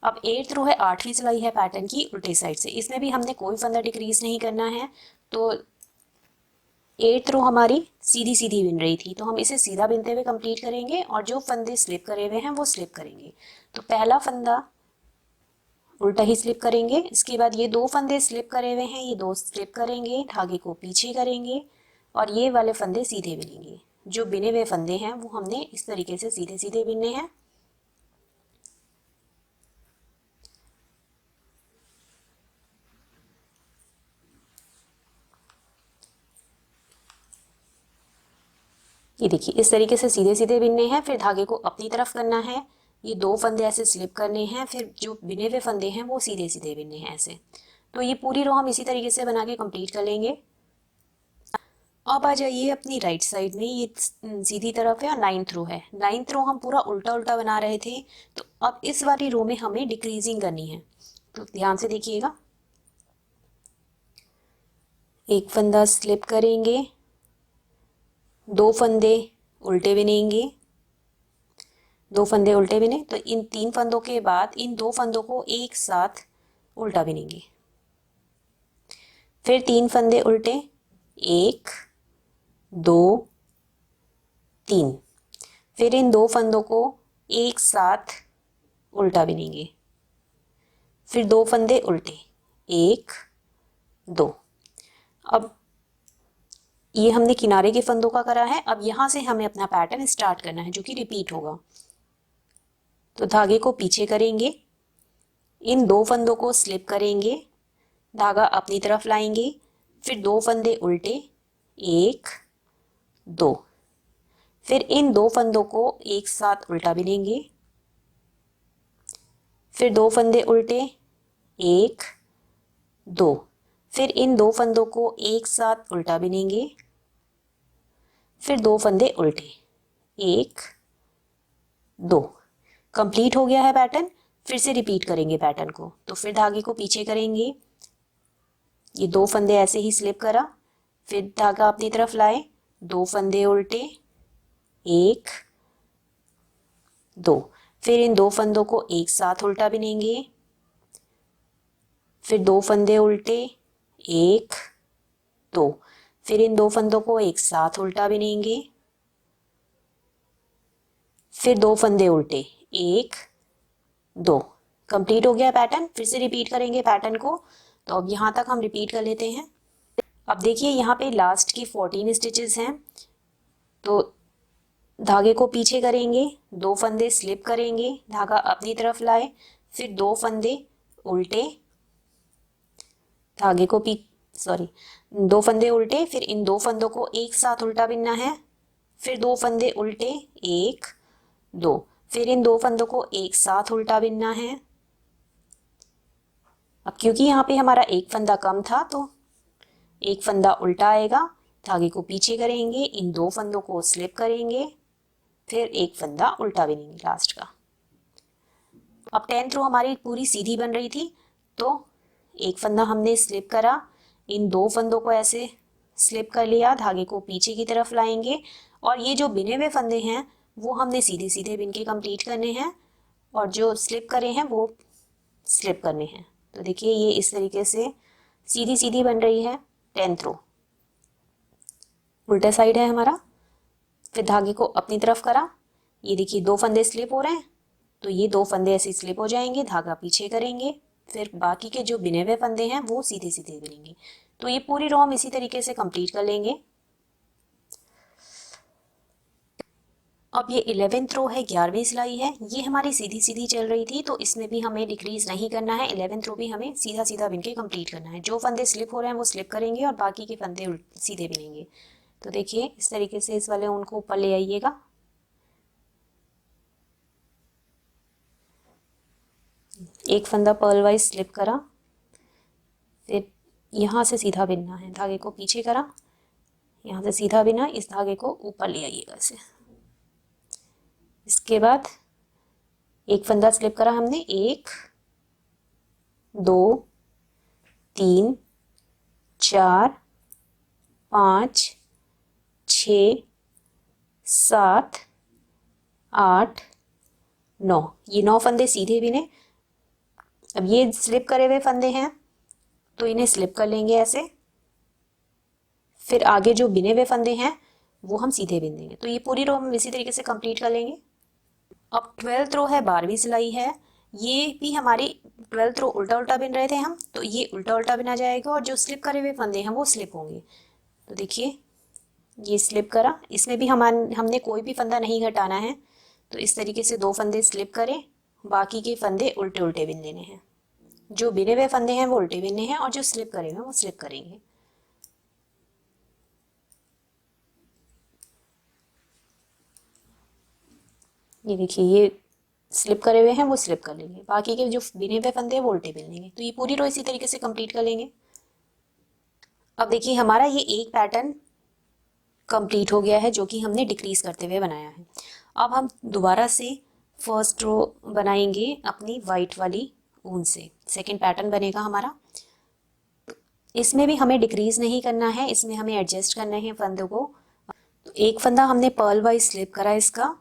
Speaker 1: अब 8th रो है, 8वीं सिलाई है पैटर्न की उल्टे साइड से, इसमें भी हमने कोई फंदा डिक्रीज नहीं करना है। तो 8th रो हमारी सीधी सीधी बिन रही थी, तो हम इसे सीधा बिनते हुए कंप्लीट करेंगे और जो फंदे स्लिप करे हुए हैं वो स्लिप करेंगे। तो पहला फंदा उल्टा ही स्लिप करेंगे, इसके बाद ये 2 फंदे स्लिप करे हुए हैं, ये 2 स्लिप करेंगे, धागे को पीछे करेंगे और ये वाले फंदे सीधे बिनेंगे। जो बिने हुए फंदे हैं वो हमने इस तरीके से सीधे सीधे बिनने हैं। ये देखिए इस तरीके से सीधे सीधे बिनने हैं, फिर धागे को अपनी तरफ करना है, ये 2 फंदे ऐसे स्लिप करने हैं, फिर जो बिने हुए फंदे हैं वो सीधे सीधे बिनने हैं ऐसे। तो ये पूरी रो हम इसी तरीके से बना के कंप्लीट कर लेंगे। अब आ जाइए अपनी राइट साइड में, ये सीधी तरफ है और 9th रो है। 9th रो हम पूरा उल्टा उल्टा बना रहे थे, तो अब इस वाली रो में हमें डिक्रीजिंग करनी है। तो ध्यान से देखिएगा, एक फंदा स्लिप करेंगे, 2 फंदे उल्टे बिनेंगे, 2 फंदे उल्टे बिने, तो इन 3 फंदों के बाद इन 2 फंदों को एक साथ उल्टा बिनेंगे, फिर 3 फंदे उल्टे, 1 2 3, फिर इन 2 फंदों को एक साथ उल्टा बिनेंगे, फिर 2 फंदे उल्टे, 1 2। अब ये हमने किनारे के फंदों का करा है, अब यहाँ से हमें अपना पैटर्न स्टार्ट करना है जो कि रिपीट होगा। तो धागे को पीछे करेंगे, इन 2 फंदों को स्लिप करेंगे, धागा अपनी तरफ लाएंगे, फिर 2 फंदे उल्टे, 1 2, फिर इन 2 फंदों को एक साथ उल्टा बिनेंगे, फिर 2 फंदे उल्टे, 1 2, फिर इन 2 फंदों को एक साथ उल्टा बिनेंगे, फिर 2 फंदे उल्टे, 1 2। कंप्लीट हो गया है पैटर्न। फिर से रिपीट करेंगे पैटर्न को, तो फिर धागे को पीछे करेंगे, ये 2 फंदे ऐसे ही स्लिप करा, फिर धागा अपनी तरफ लाए, 2 फंदे उल्टे, 1 2, फिर इन 2 फंदों को एक साथ उल्टा बिनेंगे, फिर 2 फंदे उल्टे, 1 2, फिर इन 2 फंदों को एक साथ उल्टा बिनेंगे, फिर 2 फंदे उल्टे, 1 2। कंप्लीट हो गया पैटर्न। फिर से रिपीट करेंगे पैटर्न को, तो अब यहाँ तक हम रिपीट कर लेते हैं। अब देखिए यहाँ पे लास्ट की 14 स्टिचेस हैं, तो धागे को पीछे करेंगे, 2 फंदे स्लिप करेंगे, धागा अपनी तरफ लाए, फिर 2 फंदे उल्टे, धागे को 2 फंदे उल्टे, फिर इन 2 फंदों को एक साथ उल्टा बिनना है, फिर 2 फंदे उल्टे, 1 2, फिर इन 2 फंदों को एक साथ उल्टा बिनना है। अब क्योंकि यहाँ पे हमारा एक फंदा कम था तो एक फंदा उल्टा आएगा, धागे को पीछे करेंगे, इन 2 फंदों को स्लिप करेंगे, फिर एक फंदा उल्टा बिनेंगे लास्ट का। अब 10th रो हमारी पूरी सीधी बन रही थी, तो एक फंदा हमने स्लिप करा, इन 2 फंदों को ऐसे स्लिप कर लिया, धागे को पीछे की तरफ लाएंगे और ये जो बिने हुए फंदे हैं वो हमने सीधे सीधे बिन के कंप्लीट करने हैं और जो स्लिप करे हैं वो स्लिप करने हैं। तो देखिए ये इस तरीके से सीधी सीधी बन रही है 10th रो। उल्टा साइड है हमारा, फिर धागे को अपनी तरफ करा, ये देखिए 2 फंदे स्लिप हो रहे हैं, तो ये 2 फंदे ऐसे स्लिप हो जाएंगे, धागा पीछे करेंगे, फिर बाकी के जो बिने हुए फंदे हैं वो सीधे सीधे बिनेंगे। तो ये पूरी रो हम इसी तरीके से कंप्लीट कर लेंगे। अब ये 11th रो है, 11वीं सिलाई है, ये हमारी सीधी सीधी चल रही थी, तो इसमें भी हमें डिक्रीज नहीं करना है। 11th रो भी हमें सीधा सीधा बिन के कंप्लीट करना है। जो फंदे स्लिप हो रहे हैं वो स्लिप करेंगे और बाकी के फंदे सीधे बिनेंगे। तो देखिए इस तरीके से इस वाले उनको ऊपर ले आइएगा, एक फंदा पर्ल वाइज स्लिप करा, फिर यहाँ से सीधा बिनना है, धागे को पीछे करा, यहाँ से सीधा बिना, इस धागे को ऊपर ले आइएगा ऐसे। इसके बाद एक फंदा स्लिप करा हमने, 1 2 3 4 5 6 7, 8, 9, ये 9 फंदे सीधे बिने। अब ये स्लिप करे हुए फंदे हैं तो इन्हें स्लिप कर लेंगे ऐसे। फिर आगे जो बिने हुए फंदे हैं वो हम सीधे बिन देंगे। तो ये पूरी रो हम इसी तरीके से कंप्लीट कर लेंगे। अब 12th रो है, 12वीं सिलाई है। ये भी हमारी 12th रो उल्टा उल्टा बिन रहे थे हम, तो ये उल्टा उल्टा बिना जाएगा और जो स्लिप करे हुए फंदे हैं वो स्लिप होंगे। तो देखिए ये स्लिप करा, इसमें भी हमने कोई भी फंदा नहीं घटाना है। तो इस तरीके से 2 फंदे स्लिप करें, बाकी के फंदे उल्टे उल्टे बिन लेने हैं। जो बिने हुए फंदे हैं वो उल्टे बिनने हैं और जो स्लिप करे हुए हैं वो स्लिप करेंगे। ये देखिए ये स्लिप करे हुए हैं वो स्लिप कर लेंगे, बाकी के जो बिने हुए फंदे हैं वो उल्टे बिन लेंगे। तो ये पूरी रो इसी तरीके से कंप्लीट कर लेंगे। अब देखिए हमारा ये एक पैटर्न कंप्लीट हो गया है जो कि हमने डिक्रीज करते हुए बनाया है। अब हम दोबारा से फर्स्ट रो बनाएंगे अपनी वाइट वाली ऊन से। सेकंड पैटर्न बनेगा हमारा। इसमें भी हमें डिक्रीज नहीं करना है, इसमें हमें एडजस्ट करना है फंदों को। तो एक फंदा हमने पर्ल वाइज स्लिप करा इसका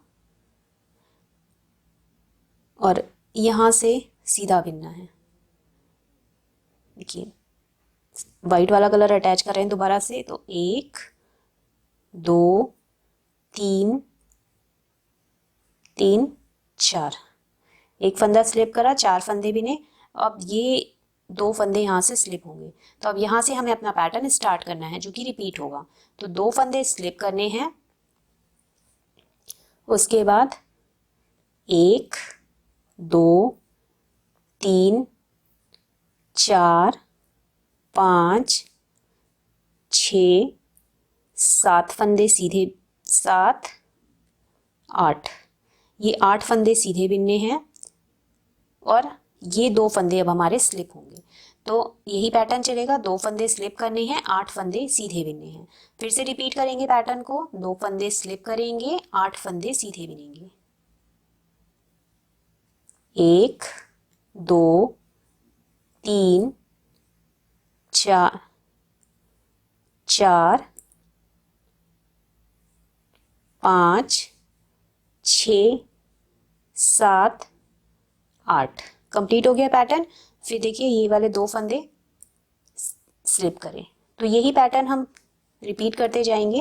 Speaker 1: और यहाँ से सीधा बिनना है। देखिए वाइट वाला कलर अटैच कर रहे हैं दोबारा से। तो 1, 2, 3, 3, 4, एक फंदा स्लिप करा, 4 फंदे बिने। अब ये 2 फंदे यहाँ से स्लिप होंगे। तो अब यहाँ से हमें अपना पैटर्न स्टार्ट करना है जो कि रिपीट होगा। तो 2 फंदे स्लिप करने हैं, उसके बाद 1, 2, 3, 4, 5, 6, 7 फंदे सीधे, 7, 8, ये 8 फंदे सीधे बिनने हैं और ये 2 फंदे अब हमारे स्लिप होंगे। तो यही पैटर्न चलेगा, 2 फंदे स्लिप करने हैं, 8 फंदे सीधे बिनने हैं। फिर से रिपीट करेंगे पैटर्न को, 2 फंदे स्लिप करेंगे, 8 फंदे सीधे बिनेंगे। 1, 2, 3, 4, 4, 5, 6, 7, 8 कंप्लीट हो गया पैटर्न। फिर देखिए ये वाले 2 फंदे स्लिप करें। तो यही पैटर्न हम रिपीट करते जाएंगे।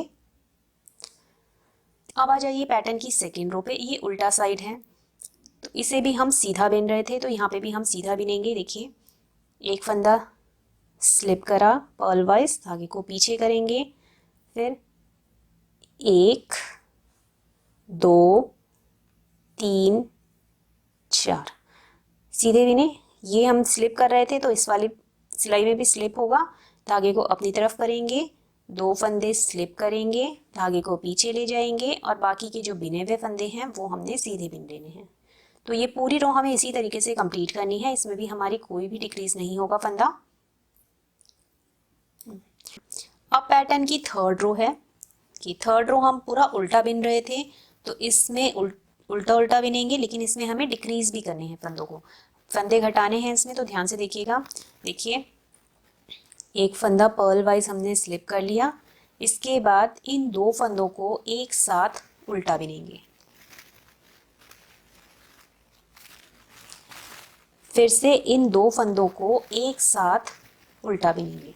Speaker 1: अब आ जाइए पैटर्न की सेकेंड रो पे। ये उल्टा साइड है तो इसे भी हम सीधा बिन रहे थे, तो यहाँ पे भी हम सीधा बिनेंगे। देखिए एक फंदा स्लिप करा पर्ल वाइज, धागे को पीछे करेंगे, फिर 1, 2, 3, 4 सीधे बिने। ये हम स्लिप कर रहे थे तो इस वाली सिलाई में भी स्लिप होगा। धागे को अपनी तरफ करेंगे, 2 फंदे स्लिप करेंगे, धागे को पीछे ले जाएंगे और बाकी के जो बिने हुए फंदे हैं वो हमने सीधे बिन लेने हैं। तो ये पूरी रो हमें इसी तरीके से कंप्लीट करनी है। इसमें भी हमारी कोई भी डिक्रीज नहीं होगा फंदा। अब पैटर्न की थर्ड रो है कि थर्ड रो हम पूरा उल्टा बिन रहे थे, तो इसमें उल्टा उल्टा बिनेंगे, लेकिन इसमें हमें डिक्रीज भी करने हैं फंदों को, फंदे घटाने हैं इसमें। तो ध्यान से देखिएगा। देखिए एक फंदा पर्ल वाइज हमने स्लिप कर लिया, इसके बाद इन 2 फंदों को एक साथ उल्टा बिनेंगे। फिर से इन 2 फंदों को एक साथ उल्टा बिनेंगे।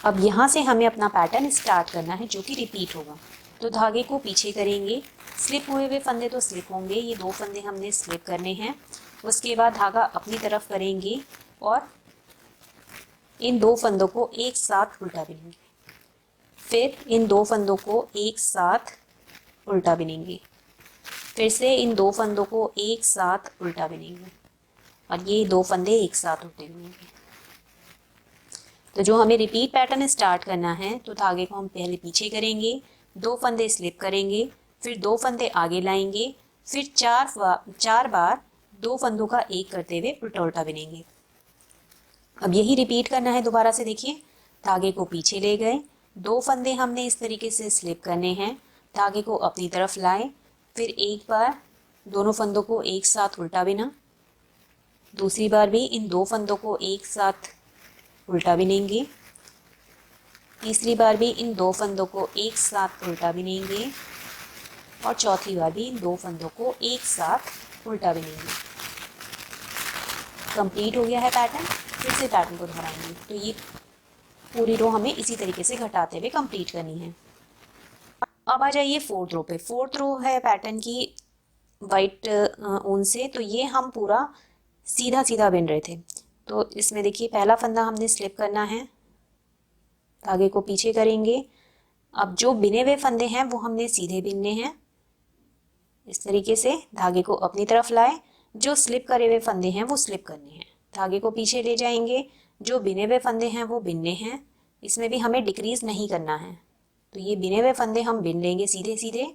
Speaker 1: अब यहाँ से हमें अपना पैटर्न स्टार्ट करना है जो कि रिपीट होगा। तो धागे को पीछे करेंगे, स्लिप हुए हुए फंदे तो स्लिप होंगे, ये 2 फंदे हमने स्लिप करने हैं। उसके बाद धागा अपनी तरफ करेंगे और इन 2 फंदों को एक साथ उल्टा बिनेंगे। फिर इन 2 फंदों को एक साथ उल्टा बिनेंगे। फिर से इन 2 फंदों को एक साथ उल्टा बिनेंगे और ये 2 फंदे एक साथ उल्टे बिनेंगे। तो जो हमें रिपीट पैटर्न स्टार्ट करना है, तो धागे को हम पहले पीछे करेंगे, 2 फंदे स्लिप करेंगे, फिर 2 फंदे आगे लाएंगे, फिर 4 बार 2 फंदों का एक करते हुए उल्टा उल्टा बिनेंगे। अब यही रिपीट करना है दोबारा से। देखिए धागे को पीछे ले गए, 2 फंदे हमने इस तरीके से स्लिप करने हैं, धागे को अपनी तरफ लाए, फिर एक बार दोनों फंदों को एक साथ उल्टा बिना, दूसरी बार भी इन 2 फंदों को एक साथ उल्टा बिनेंगे, तीसरी बार भी इन 2 फंदों को एक साथ उल्टा बिनेंगे और चौथी बार भी इन 2 फंदों को एक साथ उल्टा बिनेंगे। कंप्लीट हो गया है पैटर्न। फिर से पैटर्न को दोहराएंगे। तो ये पूरी रो हमें इसी तरीके से घटाते हुए कंप्लीट करनी है। अब आ जाइए फोर्थ रो पे। फोर्थ रो है पैटर्न की वाइट ऊन से। तो ये हम पूरा सीधा सीधा बिन रहे थे। तो इसमें देखिए पहला फंदा हमने स्लिप करना है, धागे को पीछे करेंगे। अब जो बिने हुए फंदे हैं वो हमने सीधे बिनने हैं। इस तरीके से धागे को अपनी तरफ लाए। जो स्लिप करे हुए फंदे हैं वो स्लिप करने हैं। धागे को पीछे ले जाएंगे। जो बिने हुए फंदे हैं वो बिनने हैं। इसमें भी हमें डिक्रीज नहीं करना है। तो ये बिने हुए फंदे हम बिन लेंगे सीधे सीधे,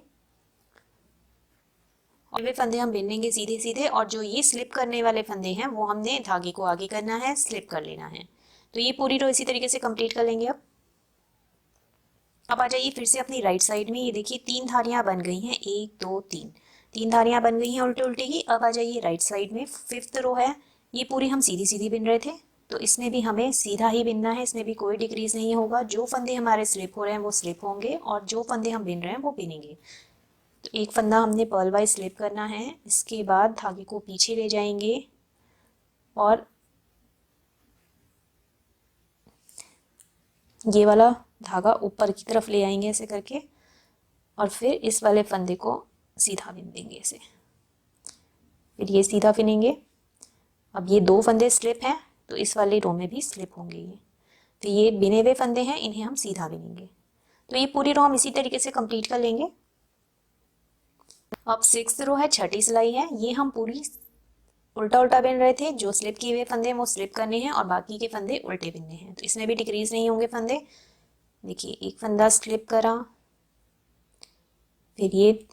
Speaker 1: और वे फंदे हम बिन लेंगे सीधे सीधे। और जो ये स्लिप करने वाले फंदे हैं वो हमने धागे को आगे करना है, स्लिप कर लेना है। तो ये पूरी रो इसी तरीके से कंप्लीट कर लेंगे। अब आ जाइए फिर से अपनी राइट साइड में। ये देखिए 3 धारियां बन गई हैं, 1 2 3, 3 धारियां बन गई हैं उल्टे उल्टे की। अब आ जाइए राइट साइड में, फिफ्थ रो है। ये पूरी हम सीधी सीधी बिन रहे थे, तो इसमें भी हमें सीधा ही बिनना है। इसमें भी कोई डिक्रीज नहीं होगा। जो फंदे हमारे स्लिप हो रहे हैं वो स्लिप होंगे, और जो फंदे हम बिन रहे हैं वो बिनेंगे। तो एक फंदा हमने पर्ल वाइज स्लिप करना है। इसके बाद धागे को पीछे ले जाएंगे और ये वाला धागा ऊपर की तरफ ले आएंगे ऐसे करके, और फिर इस वाले फंदे को सीधा बिन देंगे ऐसे। फिर ये सीधा बिनेंगे। अब ये 2 फंदे स्लिप हैं, तो इस वाले रो में भी स्लिप होंगे ये। तो ये बिने हुए फंदे हैं, इन्हें हम सीधा बिनेंगे। तो ये पूरी रो हम इसी तरीके से कंप्लीट कर लेंगे। अब 6th रो है, छठी सिलाई है। ये हम पूरी उल्टा उल्टा बिन रहे थे। जो स्लिप किए हुए फंदे हैं वो स्लिप करने हैं, और बाकी के फंदे उल्टे बिनने हैं। तो इसमें भी डिक्रीज नहीं होंगे फंदे। देखिए एक फंदा स्लिप करा, फिर ये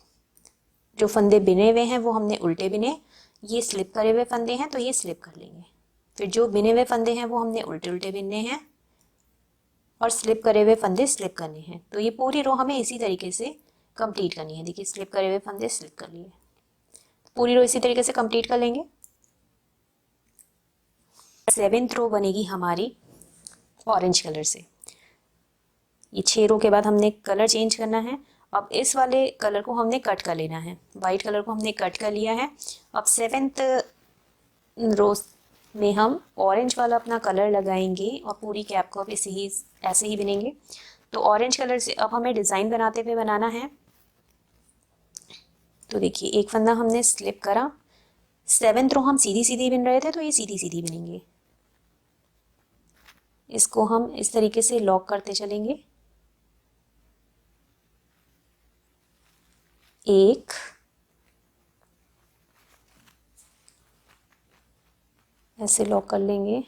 Speaker 1: जो फंदे बिने हुए हैं वो हमने उल्टे बिने। ये स्लिप करे हुए फंदे हैं तो ये स्लिप कर लेंगे। फिर जो बिने हुए फंदे हैं वो हमने उल्टे उल्टे बिनने हैं, और स्लिप करे हुए फंदे स्लिप करने हैं। तो ये पूरी रो हमें इसी तरीके से कंप्लीट करनी है। देखिए स्लिप करे हुए फंदे स्लिप कर लिए। पूरी रो इसी तरीके से कंप्लीट कर लेंगे। 7th रो बनेगी हमारी ऑरेंज कलर से। ये 6 रो के बाद हमने कलर चेंज करना है। अब इस वाले कलर को हमने कट कर लेना है। वाइट कलर को हमने कट कर लिया है। अब 7th रो में हम ऑरेंज वाला अपना कलर लगाएंगे, और पूरी कैप को अब ऐसे ही बिनेंगे। तो ऑरेंज कलर से अब हमें डिज़ाइन बनाते हुए बनाना है। तो देखिए एक फंदा हमने स्लिप करा। 7th रो हम सीधी सीधी बिन रहे थे, तो ये सीधी सीधी बिनेंगे। इसको हम इस तरीके से लॉक करते चलेंगे। एक, ऐसे लॉक कर लेंगे।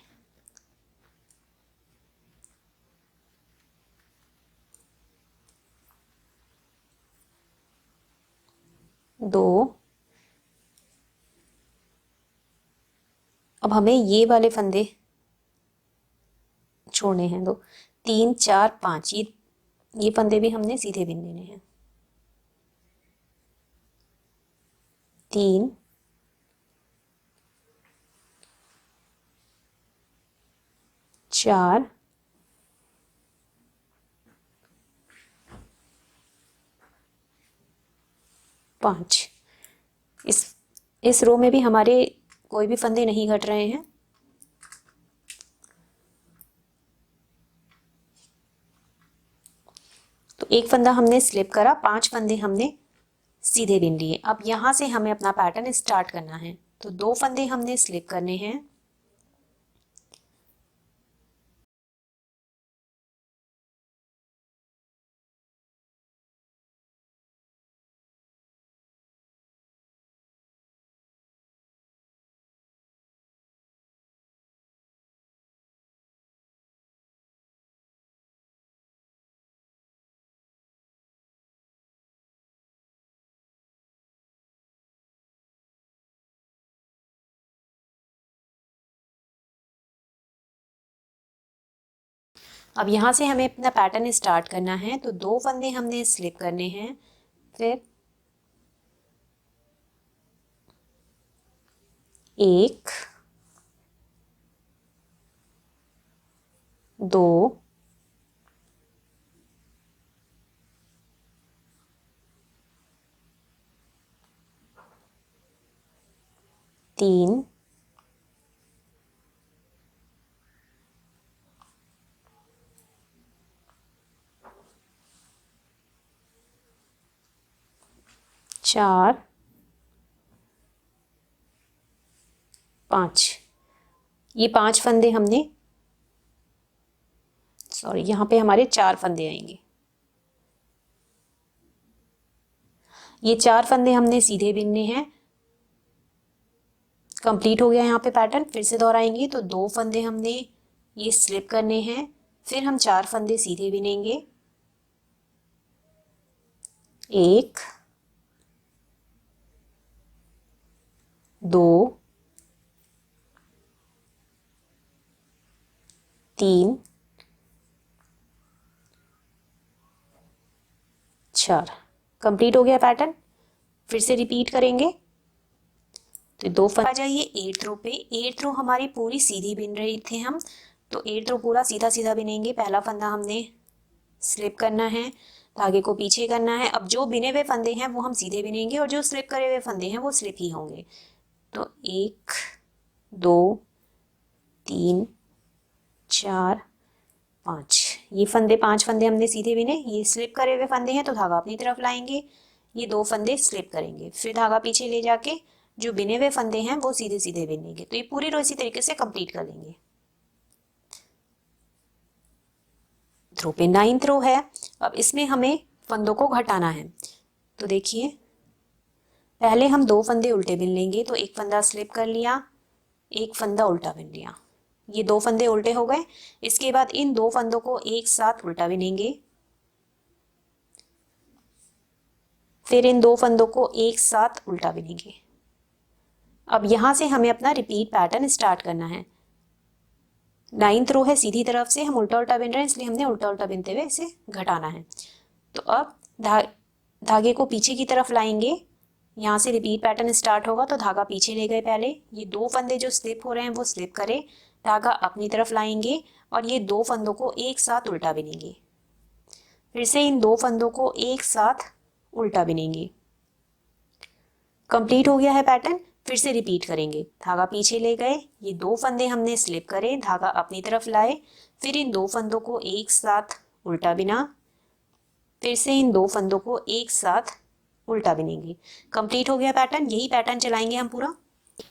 Speaker 1: दो, अब हमें ये वाले फंदे छोड़ने हैं। दो, 3 4 5, ये फंदे भी हमने सीधे बिन देने हैं। 3 4 5। इस रो में भी हमारे कोई भी फंदे नहीं घट रहे हैं। तो एक फंदा हमने स्लिप करा, 5 फंदे हमने सीधे बिन लिए। अब यहाँ से हमें अपना पैटर्न स्टार्ट करना है। तो 2 फंदे हमने स्लिप करने हैं। अब यहाँ से हमें अपना पैटर्न स्टार्ट करना है। तो 2 फंदे हमने स्लिप करने हैं। फिर 1 2 3, 4, 5। ये 5 फंदे हमने, सॉरी यहाँ पे हमारे 4 फंदे आएंगे। ये 4 फंदे हमने सीधे बिनने हैं। कंप्लीट हो गया यहाँ पे पैटर्न। फिर से दोहराएंगे तो 2 फंदे हमने ये स्लिप करने हैं, फिर हम 4 फंदे सीधे बिनेंगे। 1, 2, 3, 4। कंप्लीट हो गया पैटर्न। फिर से रिपीट करेंगे। तो 2 फंदे आ जाइए 8th रो पे। 8th रो हमारी पूरी सीधी बिन रही थे हम, तो 8th रो पूरा सीधा सीधा बिनेंगे। पहला फंदा हमने स्लिप करना है, धागे को पीछे करना है। अब जो बिने हुए फंदे हैं वो हम सीधे बिनेंगे और जो स्लिप करे हुए फंदे हैं वो स्लिप ही होंगे। तो 1, 2, 3, 4, 5। ये 5 फंदे हमने सीधे बिने। ये स्लिप करे हुए फंदे हैं तो धागा अपनी तरफ लाएंगे, ये 2 फंदे स्लिप करेंगे, फिर धागा पीछे ले जाके जो बिने हुए फंदे हैं वो सीधे सीधे बिनेंगे। तो ये पूरी रो इसी तरीके से कंप्लीट कर लेंगे। रो पे 9th रो है। अब इसमें हमें फंदों को घटाना है। तो देखिए, पहले हम 2 फंदे उल्टे बिन लेंगे। तो एक फंदा स्लिप कर लिया, एक फंदा उल्टा बिन लिया। ये 2 फंदे उल्टे हो गए। इसके बाद इन 2 फंदों को एक साथ उल्टा बिनेंगे, फिर इन 2 फंदों को एक साथ उल्टा बिनेंगे। अब यहां से हमें अपना रिपीट पैटर्न स्टार्ट करना है। 9th रो है, सीधी तरफ से हम उल्टा उल्टा बिन रहे हैं, इसलिए हमने उल्टा उल्टा बिनते हुए इसे घटाना है। तो अब धागे को पीछे की तरफ लाएंगे। यहाँ से रिपीट पैटर्न स्टार्ट होगा। तो धागा पीछे ले गए। पहले ये 2 फंदे जो स्लिप हो रहे हैं वो स्लिप करें, धागा अपनी तरफ लाएंगे और ये 2 फंदों को एक साथ उल्टा बिनेंगे। फिर से इन 2 फंदों को एक साथ उल्टा बिनेंगे। कंप्लीट हो गया है पैटर्न। फिर से रिपीट करेंगे। धागा पीछे ले गए, ये 2 फंदे हमने स्लिप करे, धागा अपनी तरफ लाए, फिर इन 2 फंदों को एक साथ उल्टा बिना, फिर से इन 2 फंदों को एक साथ उल्टा बिनेंगे। कंप्लीट हो गया पैटर्न। यही पैटर्न चलाएंगे हम पूरा।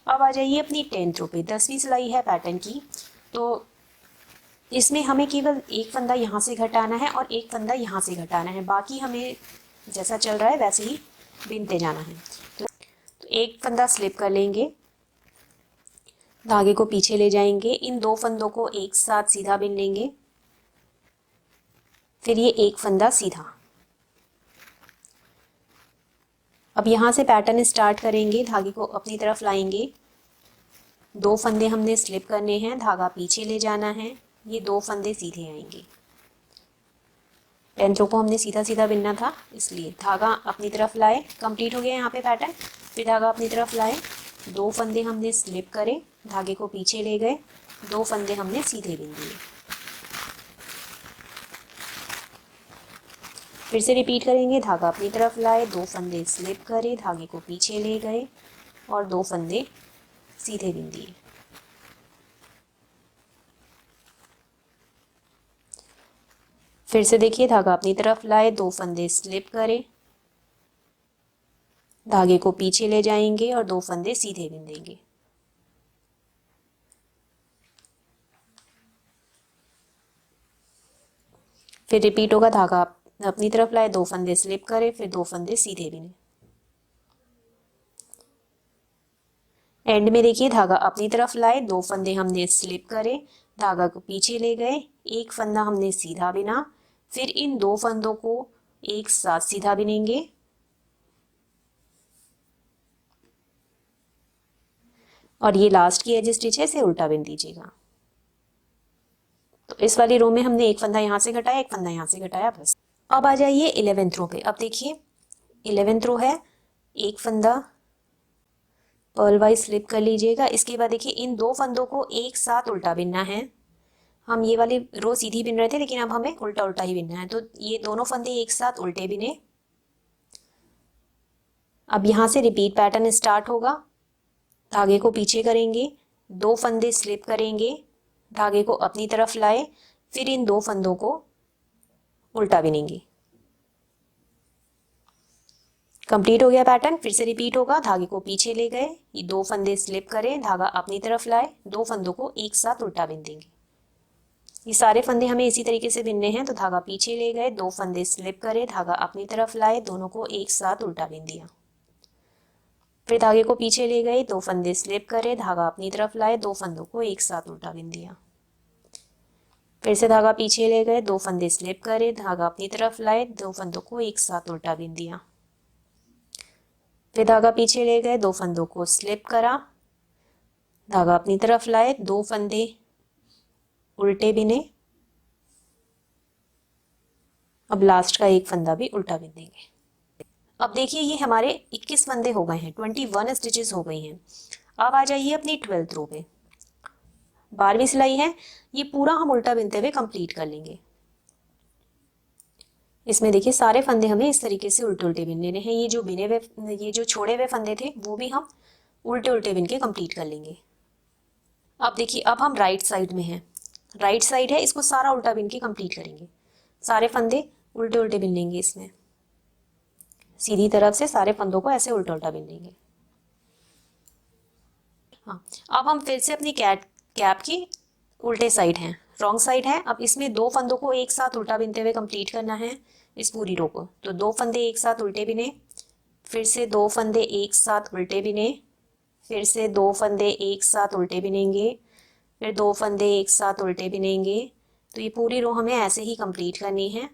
Speaker 1: अब आ जाइए अपनी 10th रो पे। 10वीं सिलाई है पैटर्न की। तो इसमें हमें केवल एक फंदा यहाँ से घटाना है और एक फंदा यहाँ से घटाना है। बाकी हमें जैसा चल रहा है वैसे ही बिनते जाना है। तो एक फंदा स्लिप कर लेंगे, धागे को पीछे ले जाएंगे, इन 2 फंदों को एक साथ सीधा बिन लेंगे, फिर ये एक फंदा सीधा। अब यहाँ से पैटर्न स्टार्ट करेंगे। धागे को अपनी तरफ लाएंगे, 2 फंदे हमने स्लिप करने हैं, धागा पीछे ले जाना है, ये 2 फंदे सीधे आएंगे। 10th रो को हमने सीधा सीधा बिनना था, इसलिए धागा अपनी तरफ लाए। कंप्लीट हो गया यहाँ पे पैटर्न। फिर धागा अपनी तरफ लाए, 2 फंदे हमने स्लिप करे, धागे को पीछे ले गए, 2 फंदे हमने सीधे बिन दिए। फिर से रिपीट करेंगे। धागा अपनी तरफ लाए, 2 फंदे स्लिप करे, धागे को पीछे ले गए और 2 फंदे सीधे बिन दिए। फिर से देखिए, धागा अपनी तरफ लाए, 2 फंदे स्लिप करे, धागे को पीछे ले जाएंगे और 2 फंदे सीधे बिन देंगे। फिर रिपीट होगा। धागा अपनी तरफ लाए, 2 फंदे स्लिप करे, फिर 2 फंदे सीधे बिने। एंड में देखिए, धागा अपनी तरफ लाए, 2 फंदे हमने स्लिप करे, धागा को पीछे ले गए, एक फंदा हमने सीधा बिना, फिर इन 2 फंदों को एक साथ सीधा बिनेंगे और ये लास्ट की एज स्टिच है, इसे उल्टा बिन दीजिएगा। तो इस वाली रो में हमने एक फंदा यहाँ से घटाया, एक फंदा यहाँ से घटाया, बस। अब आ जाइए 11th रो पे। अब देखिए 11th रो है, एक फंदा पर्ल वाइज स्लिप कर लीजिएगा। इसके बाद देखिए, इन 2 फंदों को एक साथ उल्टा बिनना है। हम ये वाली रो सीधी बिन रहे थे, लेकिन अब हमें उल्टा उल्टा ही बिनना है। तो ये दोनों फंदे एक साथ उल्टे बिने। अब यहाँ से रिपीट पैटर्न स्टार्ट होगा। धागे को पीछे करेंगे, 2 फंदे स्लिप करेंगे, धागे को अपनी तरफ लाए, फिर इन 2 फंदों को उल्टा बिनेंगे। कंप्लीट हो गया पैटर्न। फिर से रिपीट होगा, धागे को पीछे ले गए, ये 2 फंदे स्लिप करें, धागा अपनी तरफ लाए, 2 फंदों को एक साथ उल्टा बिन देंगे। ये सारे फंदे हमें इसी तरीके से बिनने हैं। तो धागा पीछे ले गए, 2 फंदे स्लिप करे, धागा अपनी तरफ लाए, दोनों को एक साथ उल्टा बिन दिया। फिर धागे को पीछे ले गए, 2 फंदे स्लिप करे, धागा अपनी तरफ लाए, 2 फंदों को एक साथ उल्टा बिन दिया। फिर से धागा पीछे ले गए, 2 फंदे स्लिप करे, धागा अपनी तरफ लाए, 2 फंदों को एक साथ उल्टा बिन दिया। फिर धागा पीछे ले गए, 2 फंदों को स्लिप करा, धागा अपनी तरफ लाए, 2 फंदे उल्टे बिने। अब लास्ट का एक फंदा भी उल्टा बिन देंगे। अब देखिए ये हमारे 21 फंदे हो गए हैं, 21 स्टिचेस हो गई हैं। अब आ जाइए अपनी 12th रो पे। 12वीं सिलाई है, ये पूरा हम उल्टा बिनते हुए कंप्लीट कर लेंगे। इसमें देखिए सारे फंदे हमें इस तरीके से उल्टे उल्टे बिन लेने हैं। ये जो छोड़े हुए फंदे थे वो भी हम उल्टे उल्टे बिन के कंप्लीट कर लेंगे। अब देखिए अब हम राइट साइड में हैं, राइट साइड है, इसको सारा उल्टा बिन के कंप्लीट करेंगे। सारे फंदे उल्टे उल्टे बिन लेंगे, इसमें सीधी तरफ से सारे फंदों को ऐसे उल्टा उल्टा बिन लेंगे। हाँ, अब हम फिर से अपनी कैप की उल्टे साइड हैं, रॉन्ग साइड है। अब इसमें 2 फंदों को एक साथ उल्टा बिनते हुए कंप्लीट करना है इस पूरी रो को। तो 2 फंदे एक साथ उल्टे बिने, फिर से 2 फंदे एक साथ उल्टे बिने, फिर से 2 फंदे एक साथ उल्टे बिनेंगे, फिर 2 फंदे एक साथ उल्टे बिनेंगे। तो ये पूरी रो हमें ऐसे ही कंप्लीट करनी है।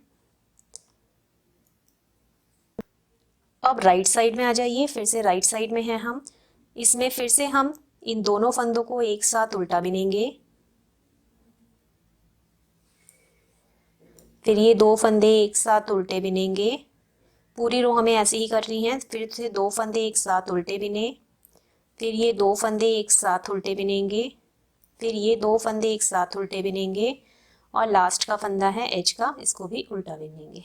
Speaker 1: अब राइट साइड में आ जाइए, फिर से राइट साइड में है हम। इसमें फिर से हम इन दोनों फंदों को एक साथ उल्टा बिनेंगे, फिर ये 2 फंदे एक साथ उल्टे बिनेंगे। पूरी रो हमें ऐसे ही करनी है। फिर से 2 फंदे एक साथ उल्टे बिने, फिर ये 2 फंदे एक साथ उल्टे बिनेंगे, फिर ये 2 फंदे एक साथ उल्टे बिनेंगे, और लास्ट का फंदा है एज का, इसको भी उल्टा बिनेंगे।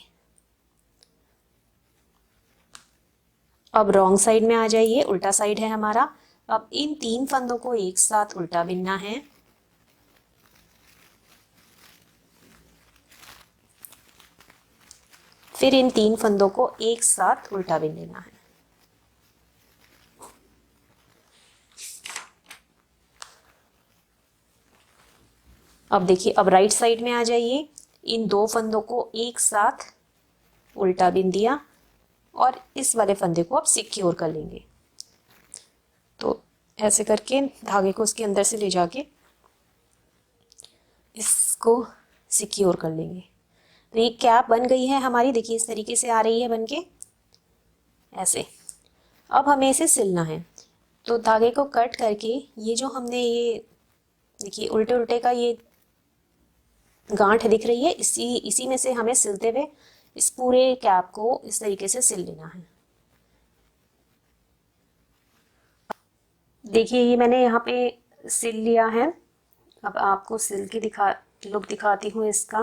Speaker 1: अब रॉन्ग साइड में आ जाइए, उल्टा साइड है हमारा। अब इन 3 फंदों को एक साथ उल्टा बिनना है। फिर इन 3 फंदों को एक साथ उल्टा बिन लेना है। अब देखिए अब राइट साइड में आ जाइए, इन 2 फंदों को एक साथ उल्टा बिन दिया, और इस वाले फंदे को अब सिक्योर कर लेंगे। तो ऐसे करके धागे को उसके अंदर से ले जाके इसको सिक्योर कर लेंगे। तो ये कैप बन गई है हमारी, देखिए इस तरीके से आ रही है बन के ऐसे। अब हमें इसे सिलना है। तो धागे को कट करके ये जो हमने ये देखिए उल्टे उल्टे का ये गांठ दिख रही है, इसी में से हमें सिलते हुए इस पूरे कैप को इस तरीके से सिल लेना है। देखिए ये मैंने यहाँ पे सिल लिया है। अब आपको सिल के लुक दिखाती हूँ इसका।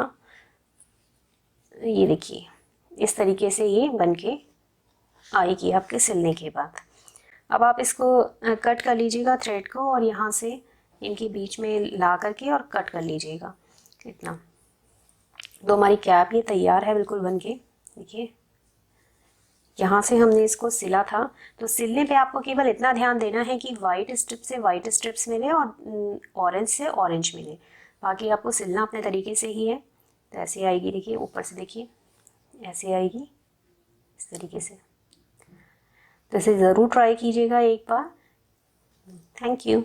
Speaker 1: ये देखिए इस तरीके से ये बन के आएगी आपके सिलने के बाद। अब आप इसको कट कर लीजिएगा थ्रेड को, और यहाँ से इनके बीच में ला करके और कट कर लीजिएगा इतना। तो हमारी कैप ये तैयार है बिल्कुल बन के। देखिए यहाँ से हमने इसको सिला था। तो सिलने पे आपको केवल इतना ध्यान देना है कि वाइट स्ट्रिप से वाइट स्ट्रिप्स मिले और ऑरेंज से ऑरेंज मिले। बाकी आपको सिलना अपने तरीके से ही है। तो ऐसे आएगी, देखिए ऊपर से देखिए ऐसे आएगी इस तरीके से। तो इसे ज़रूर ट्राई कीजिएगा एक बार। Thank you.